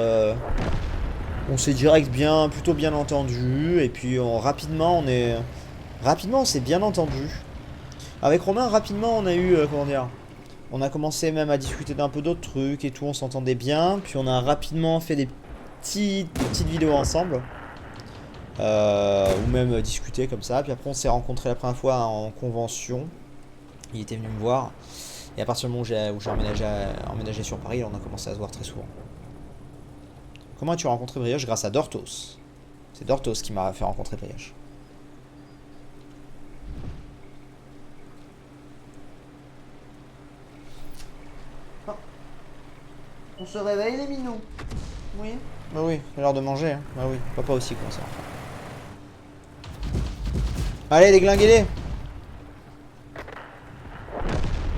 plutôt bien entendu. Et puis rapidement, on s'est bien entendu. Avec Romain, rapidement, on a eu... comment dire? On a commencé même à discuter d'un peu d'autres trucs et tout, on s'entendait bien. Puis on a rapidement fait des petites vidéos ensemble. Ou même discuter comme ça. Puis après on s'est rencontrés la première fois en convention. Il était venu me voir. Et à partir du moment où j'ai emménagé sur Paris, on a commencé à se voir très souvent. Comment as-tu rencontré Brioche? Grâce à Dortos. C'est Dortos qui m'a fait rencontrer Brioche. On se réveille les minous. Oui. Bah oui, c'est l'heure de manger. Hein. Bah oui, papa aussi commence à. Allez, déglinguez-les.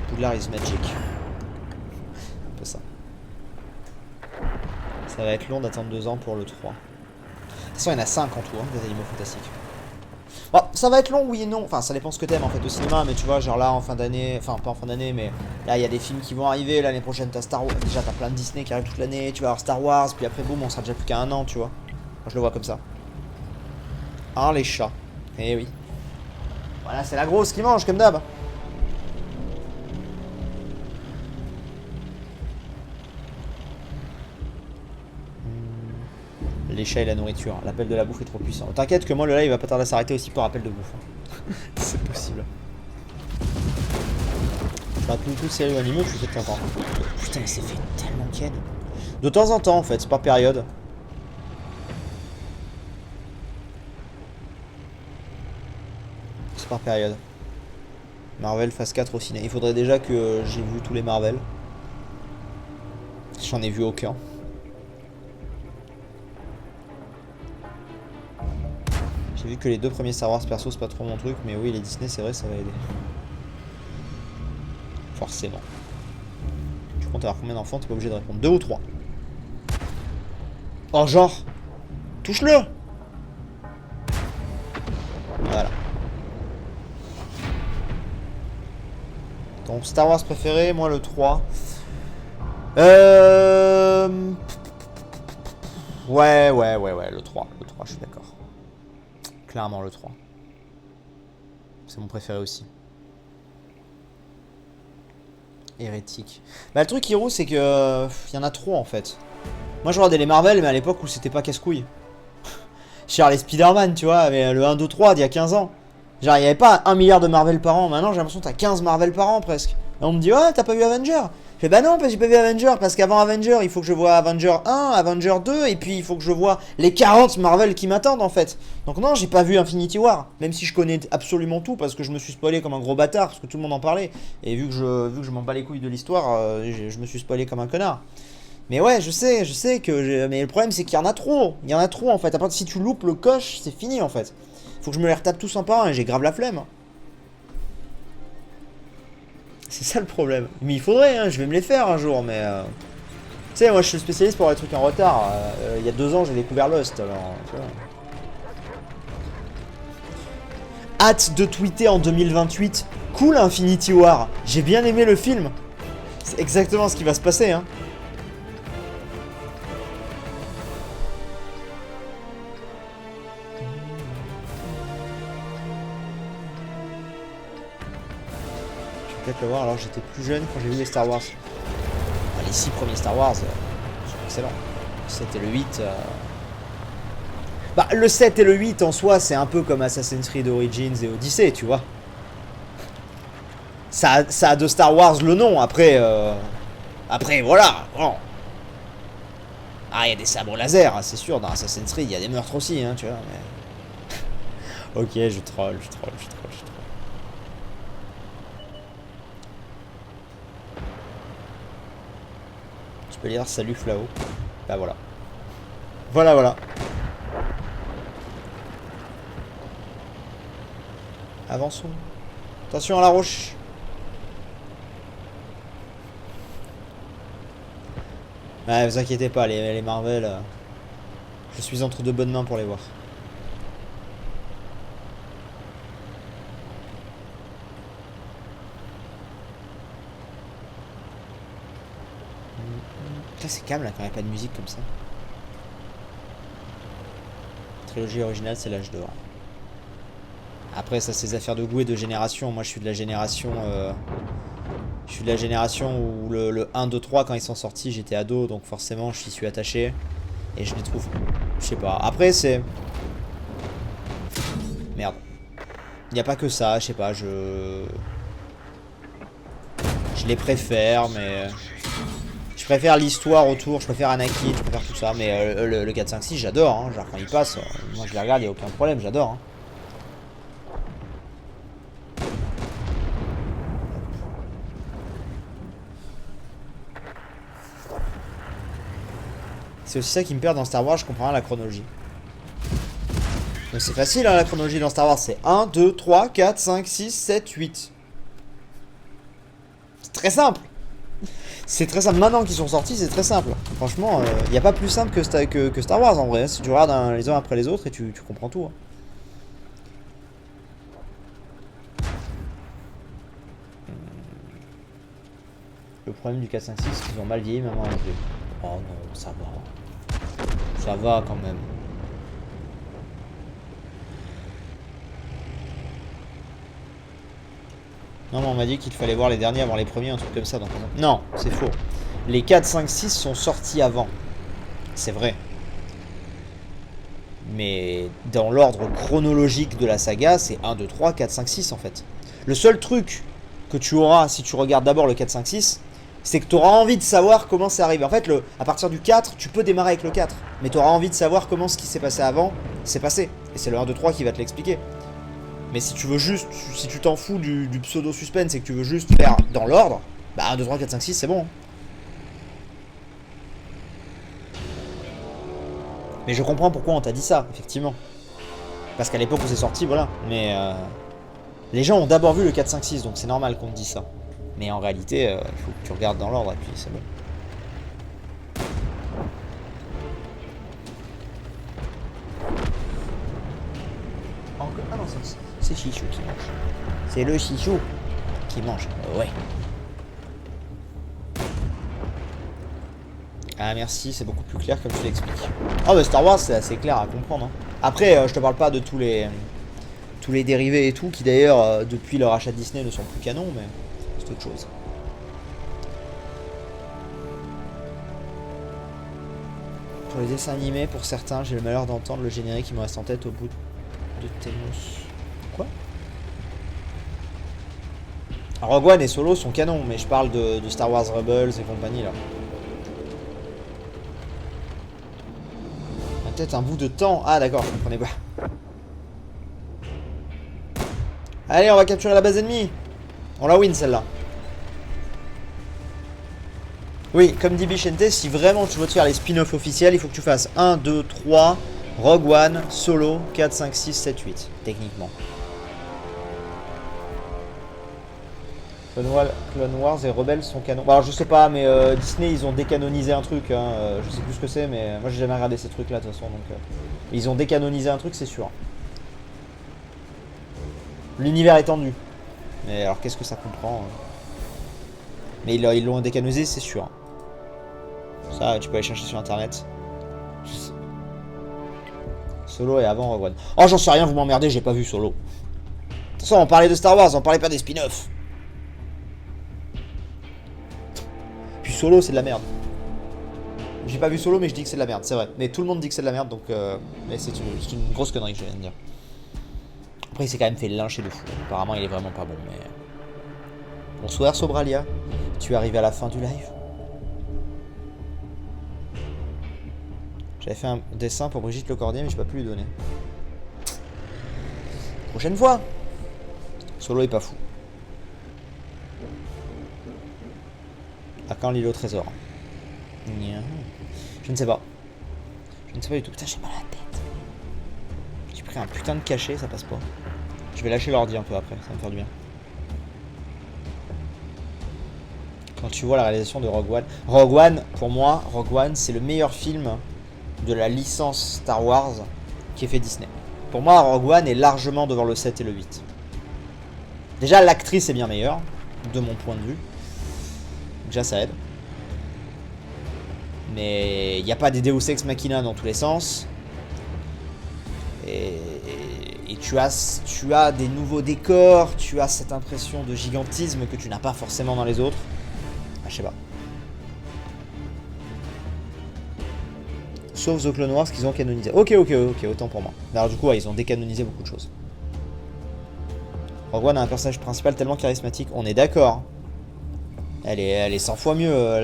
Poudlard is magic. Un peu ça. Ça va être long d'attendre 2 ans pour le 3. De toute façon, il y en a 5 en tout, hein, des Animaux Fantastiques. Bon, ça va être long, oui et non. Enfin, ça dépend ce que t'aimes en fait au cinéma. Mais tu vois, genre là, en fin d'année. Enfin, pas en fin d'année, mais là, il y a des films qui vont arriver. L'année prochaine, t'as Star Wars. Déjà, t'as plein de Disney qui arrivent toute l'année. Tu vas avoir Star Wars. Puis après, boum, on sera déjà plus qu'à 1 an, tu vois. Moi, je le vois comme ça. Ah, les chats. Eh oui. Voilà, c'est la grosse qui mange, comme d'hab. Les chats et la nourriture. L'appel de la bouffe est trop puissant. T'inquiète que moi, le live va pas tarder à s'arrêter aussi pour appel de bouffe. C'est possible. Je rate beaucoup de séries ou animaux, je suis peut-être content. Putain, mais c'est fait tellement ken. De temps en temps, en fait, c'est par période. C'est par période. Marvel phase 4 au ciné. Il faudrait déjà que j'ai vu tous les Marvel. J'en ai vu aucun. J'ai vu que les 2 premiers Star Wars perso, c'est pas trop mon truc, mais oui, les Disney, c'est vrai, ça va aider. Forcément. Tu comptes avoir combien d'enfants? T'es pas obligé de répondre. 2 ou 3. Oh, genre. Touche-le. Voilà. Ton Star Wars préféré, moi le 3. Ouais, le 3. Le 3, je suis d'accord. Clairement le 3. C'est mon préféré aussi. Hérétique. Bah le truc Hiro, c'est que y en a trop en fait. Moi je regardais les Marvel, mais à l'époque où c'était pas casse-couille. Genre les Spider-Man, tu vois, mais le 1, 2, 3 d'il y a 15 ans. Genre il y avait pas 1 milliard de Marvel par an. Maintenant j'ai l'impression que t'as 15 Marvel par an presque. Et on me dit, ouais, t'as pas vu Avenger? Je fais, bah non, parce que j'ai pas vu Avenger. Parce qu'avant Avenger, il faut que je vois Avenger 1, Avenger 2, et puis il faut que je vois les 40 Marvel qui m'attendent en fait. Donc non, j'ai pas vu Infinity War. Même si je connais absolument tout, parce que je me suis spoilé comme un gros bâtard, parce que tout le monde en parlait. Et vu que je m'en bats les couilles de l'histoire, je me suis spoilé comme un connard. Mais ouais, je sais que. Mais le problème, c'est qu'il y en a trop. Il y en a trop en fait. À part si tu loupes le coche, c'est fini en fait. Faut que je me les retape tous un par un et j'ai grave la flemme. C'est ça le problème. Mais il faudrait, hein, je vais me les faire un jour, mais. Tu sais, moi je suis spécialiste pour les trucs en retard. Il y a 2 ans, j'ai découvert Lost, alors. Tu vois. Hâte de tweeter en 2028. Cool Infinity War. J'ai bien aimé le film. C'est exactement ce qui va se passer, hein. Peut-être le voir alors j'étais plus jeune quand j'ai vu les Star Wars. Les 6 premiers Star Wars sont excellents. Le 7 et le 8. Bah, le 7 et le 8 en soi, c'est un peu comme Assassin's Creed Origins et Odyssey, tu vois. Ça a de Star Wars le nom, après. Après, voilà. Bon. Ah, il y a des sabres laser, hein, c'est sûr. Dans Assassin's Creed, il y a des meurtres aussi, hein, tu vois. Mais... ok, je troll. Tu peux lire salut Flao. Bah voilà. Voilà. Avançons. Attention à la roche. Ouais, vous inquiétez pas, les Marvel, je suis entre de bonnes mains pour les voir. Putain, c'est calme là quand il n'y a pas de musique comme ça. La trilogie originale, c'est l'âge d'or. Après, ça, c'est des affaires de goût et de génération. Moi, je suis de la génération. Je suis de la génération où le 1, 2, 3, quand ils sont sortis, j'étais ado, donc forcément, je suis attaché. Et je les trouve. Je sais pas. Après, c'est. Merde. Il n'y a pas que ça, je sais pas, je les préfère, mais. Je préfère l'histoire autour, je préfère Anakin, je préfère tout ça, mais le 4, 5, 6, j'adore, hein. Genre quand il passe, moi je les regarde, il n'y a aucun problème, j'adore. Hein. C'est aussi ça qui me perd dans Star Wars, je comprends rien la chronologie. Donc c'est facile hein, la chronologie dans Star Wars, c'est 1, 2, 3, 4, 5, 6, 7, 8. C'est très simple. C'est très simple, maintenant qu'ils sont sortis, c'est très simple. Franchement, il n'y a pas plus simple que Star Wars en vrai. Si tu regardes les uns après les autres et tu comprends tout. Hein. Le problème du 4, 5, 6, c'est qu'ils ont mal vieilli même en anglais. Oh non, ça va. Ça va quand même. Non, mais on m'a dit qu'il fallait voir les derniers avant les premiers, un truc comme ça. Donc non, c'est faux. Les 4, 5, 6 sont sortis avant. C'est vrai. Mais dans l'ordre chronologique de la saga, c'est 1, 2, 3, 4, 5, 6 en fait. Le seul truc que tu auras si tu regardes d'abord le 4, 5, 6, c'est que tu auras envie de savoir comment c'est arrivé. En fait, à partir du 4, tu peux démarrer avec le 4. Mais tu auras envie de savoir comment ce qui s'est passé avant s'est passé. Et c'est le 1, 2, 3 qui va te l'expliquer. Mais si tu veux juste, si tu t'en fous du pseudo-suspense et que tu veux juste faire dans l'ordre, bah 1, 2, 3, 4, 5, 6, c'est bon. Mais je comprends pourquoi on t'a dit ça, effectivement. Parce qu'à l'époque où c'est sorti, voilà. Mais les gens ont d'abord vu le 4, 5, 6, donc c'est normal qu'on te dise ça. Mais en réalité, il faut que tu regardes dans l'ordre et puis c'est bon. C'est Chichou qui mange. C'est le Chichou qui mange. Ouais. Ah merci, c'est beaucoup plus clair comme tu l'expliques. Ah bah Star Wars c'est assez clair à comprendre. Hein. Après, je te parle pas de tous les dérivés et tout, qui d'ailleurs, depuis leur achat de Disney, ne sont plus canons, mais c'est autre chose. Pour les dessins animés, pour certains, j'ai le malheur d'entendre le générique qui me reste en tête au bout de Thanos. Quoi? Rogue One et Solo sont canons, mais je parle de Star Wars Rebels et compagnie là. Peut-être un bout de temps. Ah d'accord, je comprenais pas. Allez, on va capturer la base ennemie. On la win celle-là. Oui, comme dit Bichente, si vraiment tu veux te faire les spin-offs officiels, il faut que tu fasses 1, 2, 3, Rogue One, Solo, 4, 5, 6, 7, 8, techniquement. Clone Wars et Rebels sont canons. Bon, alors je sais pas, mais Disney ils ont décanonisé un truc. Hein, je sais plus ce que c'est, mais moi j'ai jamais regardé ces trucs là de toute façon. Donc, ils ont décanonisé un truc, c'est sûr. L'univers étendu. Mais alors qu'est-ce que ça comprend Mais ils l'ont décanonisé, c'est sûr. Ça, tu peux aller chercher sur internet. Solo et avant Rogue One. Oh, j'en sais rien, vous m'emmerdez, j'ai pas vu Solo. De toute façon, on parlait de Star Wars, on parlait pas des spin-offs. Puis Solo, c'est de la merde. J'ai pas vu Solo, mais je dis que c'est de la merde, c'est vrai. Mais tout le monde dit que c'est de la merde, donc... mais c'est une grosse connerie que je viens de dire. Après, il s'est quand même fait lyncher de fou. Apparemment, il est vraiment pas bon, mais... Bonsoir, Sobralia. Tu es arrivé à la fin du live. J'avais fait un dessin pour Brigitte Lecordier, mais je peux plus lui donner. Prochaine fois. Solo est pas fou. À quand l'île au trésor? Je ne sais pas. Je ne sais pas du tout. Putain, j'ai mal à la tête. J'ai pris un putain de cachet, ça passe pas. Je vais lâcher l'ordi un peu après, ça va me faire du bien. Quand tu vois la réalisation de Rogue One. Rogue One, pour moi, Rogue One, c'est le meilleur film de la licence Star Wars qui est fait Disney. Pour moi, Rogue One est largement devant le 7 et le 8. Déjà, l'actrice est bien meilleure, de mon point de vue. Déjà, ça aide. Mais il n'y a pas des Deus Ex Machina dans tous les sens. Et tu as des nouveaux décors, tu as cette impression de gigantisme que tu n'as pas forcément dans les autres. Ah, je sais pas. Sauf The Clone Wars qu'ils ont canonisé. Ok, autant pour moi. Alors du coup, ouais, ils ont décanonisé beaucoup de choses. Rogue One a un personnage principal tellement charismatique. On est d'accord. Elle est 100 fois mieux.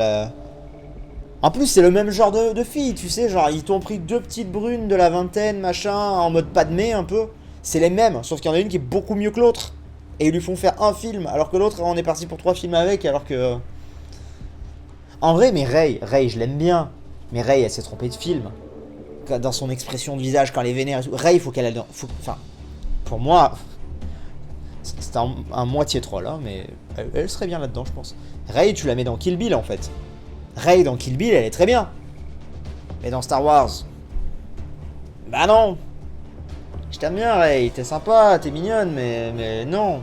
En plus, c'est le même genre de fille, tu sais. Genre, ils t'ont pris deux petites brunes de la vingtaine, machin, en mode Padmé un peu. C'est les mêmes, sauf qu'il y en a une qui est beaucoup mieux que l'autre. Et ils lui font faire un film, alors que l'autre, on est parti pour 3 films avec, alors que... En vrai, mais Rey, je l'aime bien. Mais Rey, elle s'est trompée de film. Dans son expression de visage, quand elle est vénère et tout. Rey, il faut qu'elle aille dans... Enfin, pour moi... C'est un moitié troll, hein, mais elle serait bien là-dedans, je pense. Rey, tu la mets dans Kill Bill, en fait. Rey, dans Kill Bill, elle est très bien. Mais dans Star Wars... Bah non. Je t'aime bien, Rey. T'es sympa, t'es mignonne, mais non.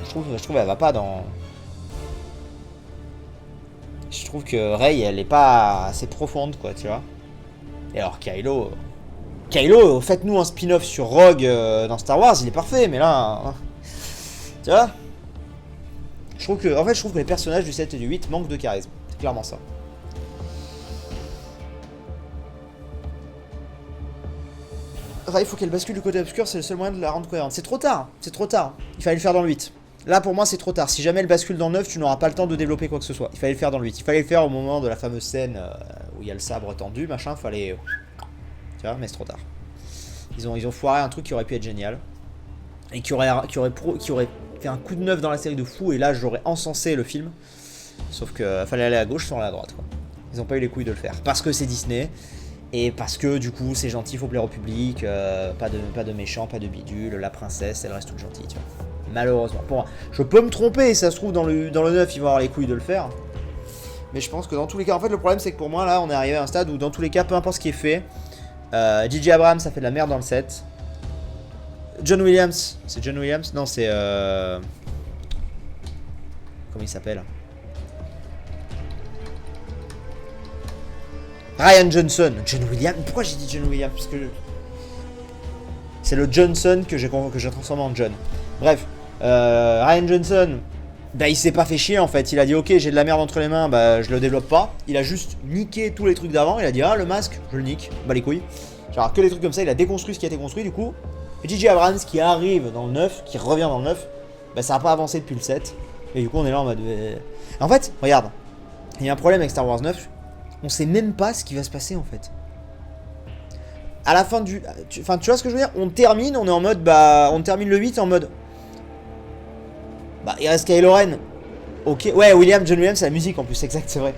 Je trouve elle va pas dans... Je trouve que Rey, elle est pas assez profonde, quoi, tu vois. Et alors, Kylo, faites-nous un spin-off sur Rogue dans Star Wars, il est parfait, mais là... Hein. Tu vois. Je trouve que les personnages du 7 et du 8 manquent de charisme. C'est clairement ça. Rey, il faut qu'elle bascule du côté obscur, c'est le seul moyen de la rendre cohérente. C'est trop tard, Il fallait le faire dans le 8. Là, pour moi, c'est trop tard. Si jamais elle bascule dans le 9, tu n'auras pas le temps de développer quoi que ce soit. Il fallait le faire dans le 8. Il fallait le faire au moment de la fameuse scène où il y a le sabre tendu, machin. Fallait... Tu vois, mais c'est trop tard. Ils ont foiré un truc qui aurait pu être génial. Et qui aurait fait un coup de neuf dans la série de fou. Et là, j'aurais encensé le film. Sauf que fallait aller à gauche sans aller à droite, quoi. Ils n'ont pas eu les couilles de le faire. Parce que c'est Disney. Et parce que, du coup, c'est gentil, faut plaire au public. Pas de méchants, pas de bidule. La princesse, elle reste toute gentille, tu vois. Malheureusement. Pour moi, je peux me tromper, ça se trouve dans le 9, ils vont avoir les couilles de le faire. Mais je pense que dans tous les cas, en fait, le problème c'est que pour moi, là, on est arrivé à un stade où dans tous les cas, peu importe ce qui est fait, J.J. Abrams, ça fait de la merde dans le 7. John Williams. C'est John Williams? Non, c'est... Comment il s'appelle? Ryan Johnson. John Williams. Pourquoi j'ai dit John Williams? Parce que... c'est le Johnson que j'ai transformé en John. Bref. Ryan Johnson... bah il s'est pas fait chier en fait, il a dit ok j'ai de la merde entre les mains, bah je le développe pas. Il a juste niqué tous les trucs d'avant, il a dit ah le masque, je le nique, bah les couilles. Genre que les trucs comme ça, il a déconstruit ce qui a été construit du coup. Et J.J. Abrams qui arrive dans le 9, qui revient dans le 9, bah ça a pas avancé depuis le 7. Et du coup on est là en mode... En fait, regarde, il y a un problème avec Star Wars 9, on sait même pas ce qui va se passer en fait. À la fin du... Enfin tu vois ce que je veux dire, on termine, on est en mode bah... On termine le 8 en mode... bah, il reste Kylo Ren. Ok, ouais, John Williams, c'est la musique en plus, exact, c'est vrai.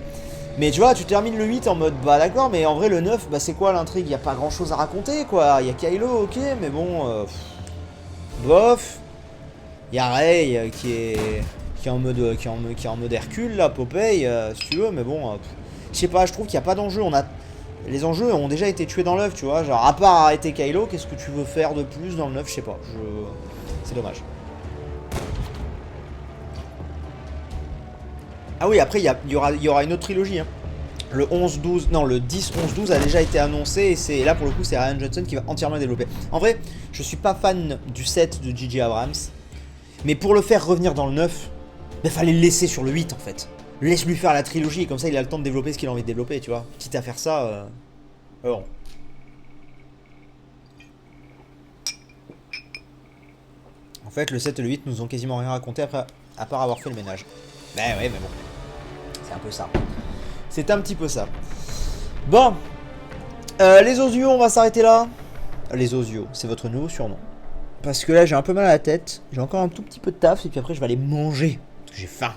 Mais tu vois, tu termines le 8 en mode, bah d'accord, mais en vrai, le 9, bah c'est quoi l'intrigue? Il y a pas grand chose à raconter, quoi. Il y a Kylo, ok, mais bon, bof. Il y a Rey qui est en mode Hercule, là, Popeye, si tu veux, mais bon, je sais pas, je trouve qu'il n'y a pas d'enjeu. Les enjeux ont déjà été tués dans l'œuf, tu vois. Genre, à part arrêter Kylo, qu'est-ce que tu veux faire de plus dans le 9? Je sais pas, c'est dommage. Ah oui, après, il y aura une autre trilogie. Hein. Le 11-12, non, le 10-11-12 a déjà été annoncé. Et c'est là, pour le coup, c'est Ryan Johnson qui va entièrement développer. En vrai, je suis pas fan du 7 de J.J. Abrams. Mais pour le faire revenir dans le 9, il fallait le laisser sur le 8, en fait. Laisse-lui faire la trilogie. Comme ça, il a le temps de développer ce qu'il a envie de développer, tu vois. Quitte à faire ça... bon. En fait, le 7 et le 8 nous ont quasiment rien raconté après, à part avoir fait le ménage. Ben ouais, mais bon. C'est un peu ça. C'est un petit peu ça. Bon. Les osios, on va s'arrêter là. Les osios, c'est votre nouveau surnom. Parce que là, j'ai un peu mal à la tête. J'ai encore un tout petit peu de taf. Et puis après, je vais aller manger. Parce que j'ai faim.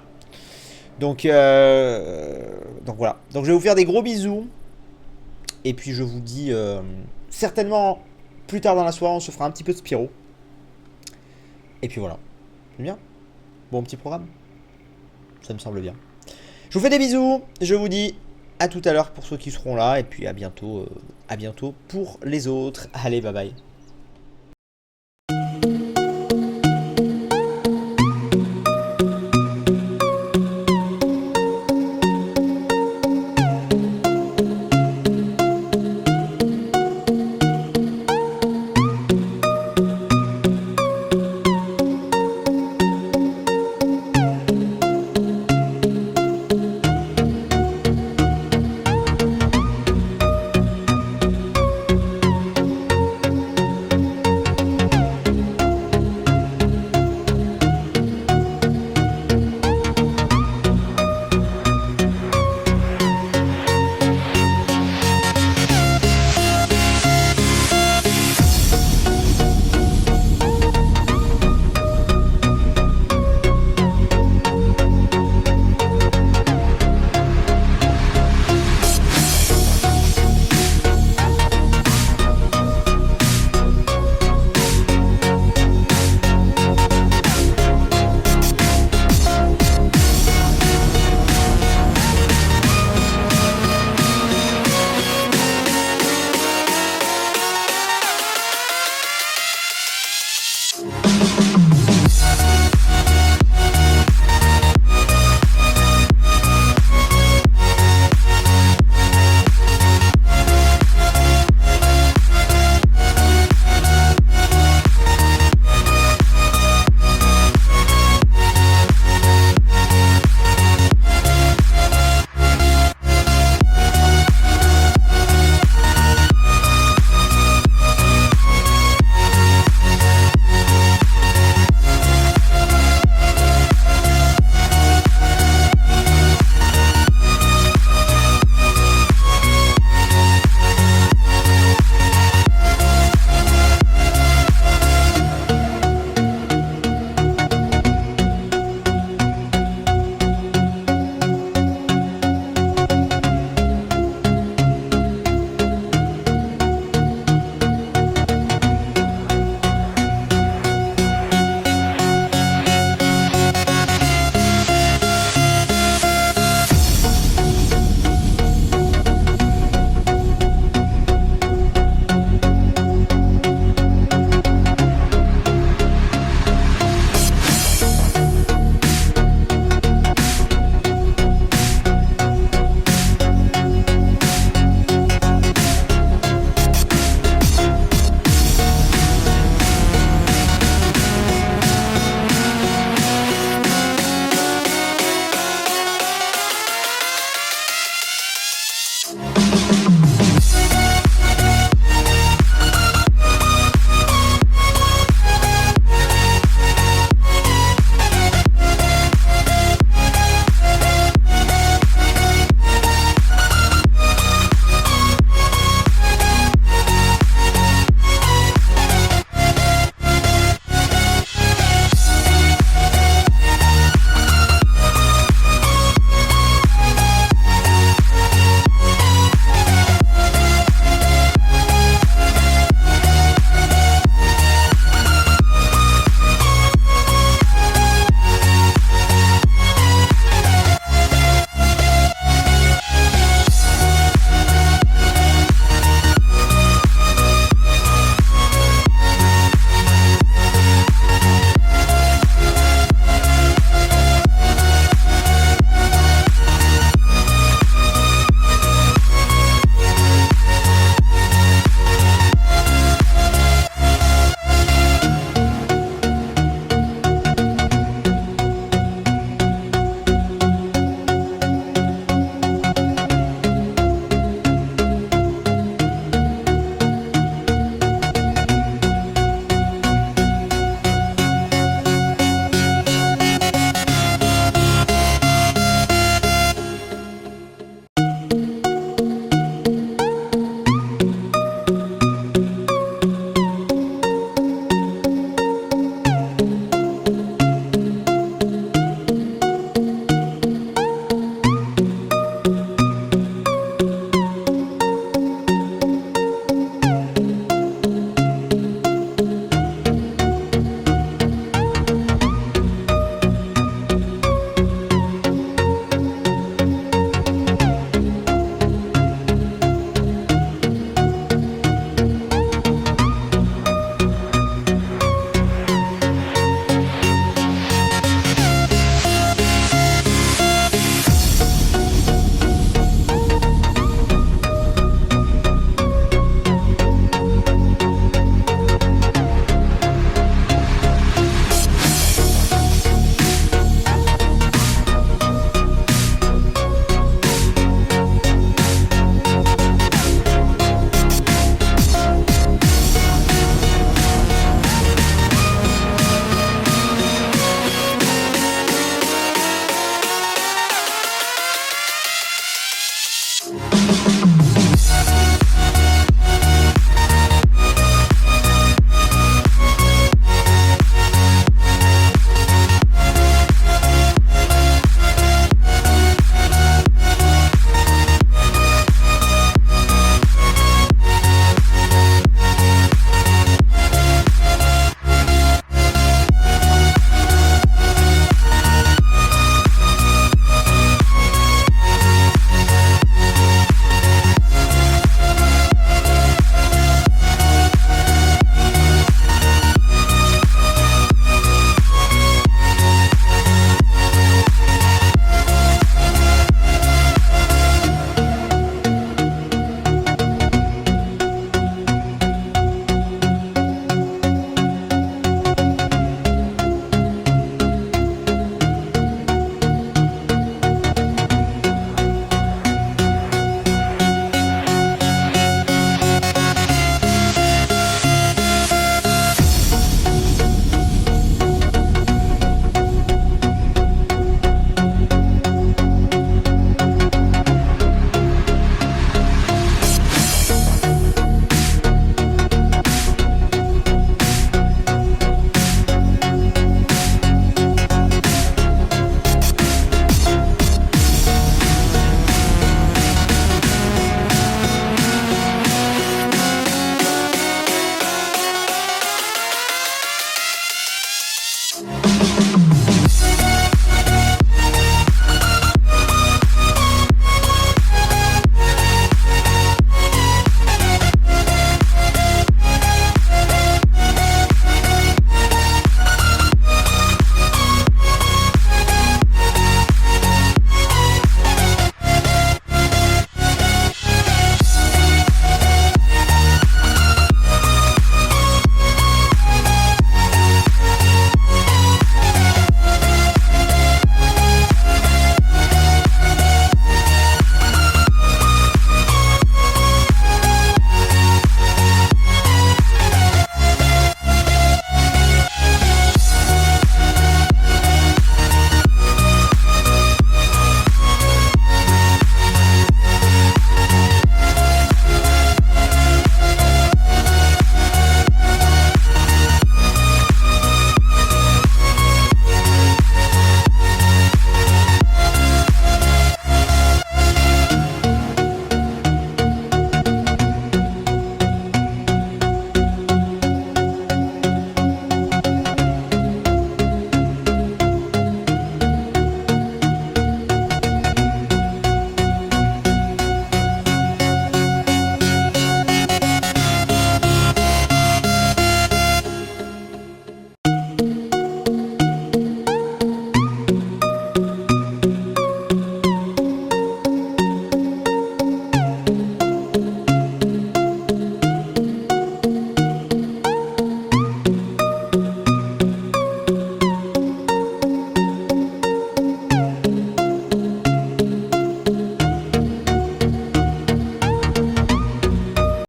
Donc voilà. Donc je vais vous faire des gros bisous. Et puis je vous dis... certainement, plus tard dans la soirée, on se fera un petit peu de Spyro. Et puis voilà. C'est bien. Bon petit programme. Ça me semble bien. Je vous fais des bisous. Je vous dis à tout à l'heure pour ceux qui seront là. Et puis à bientôt pour les autres. Allez, bye bye.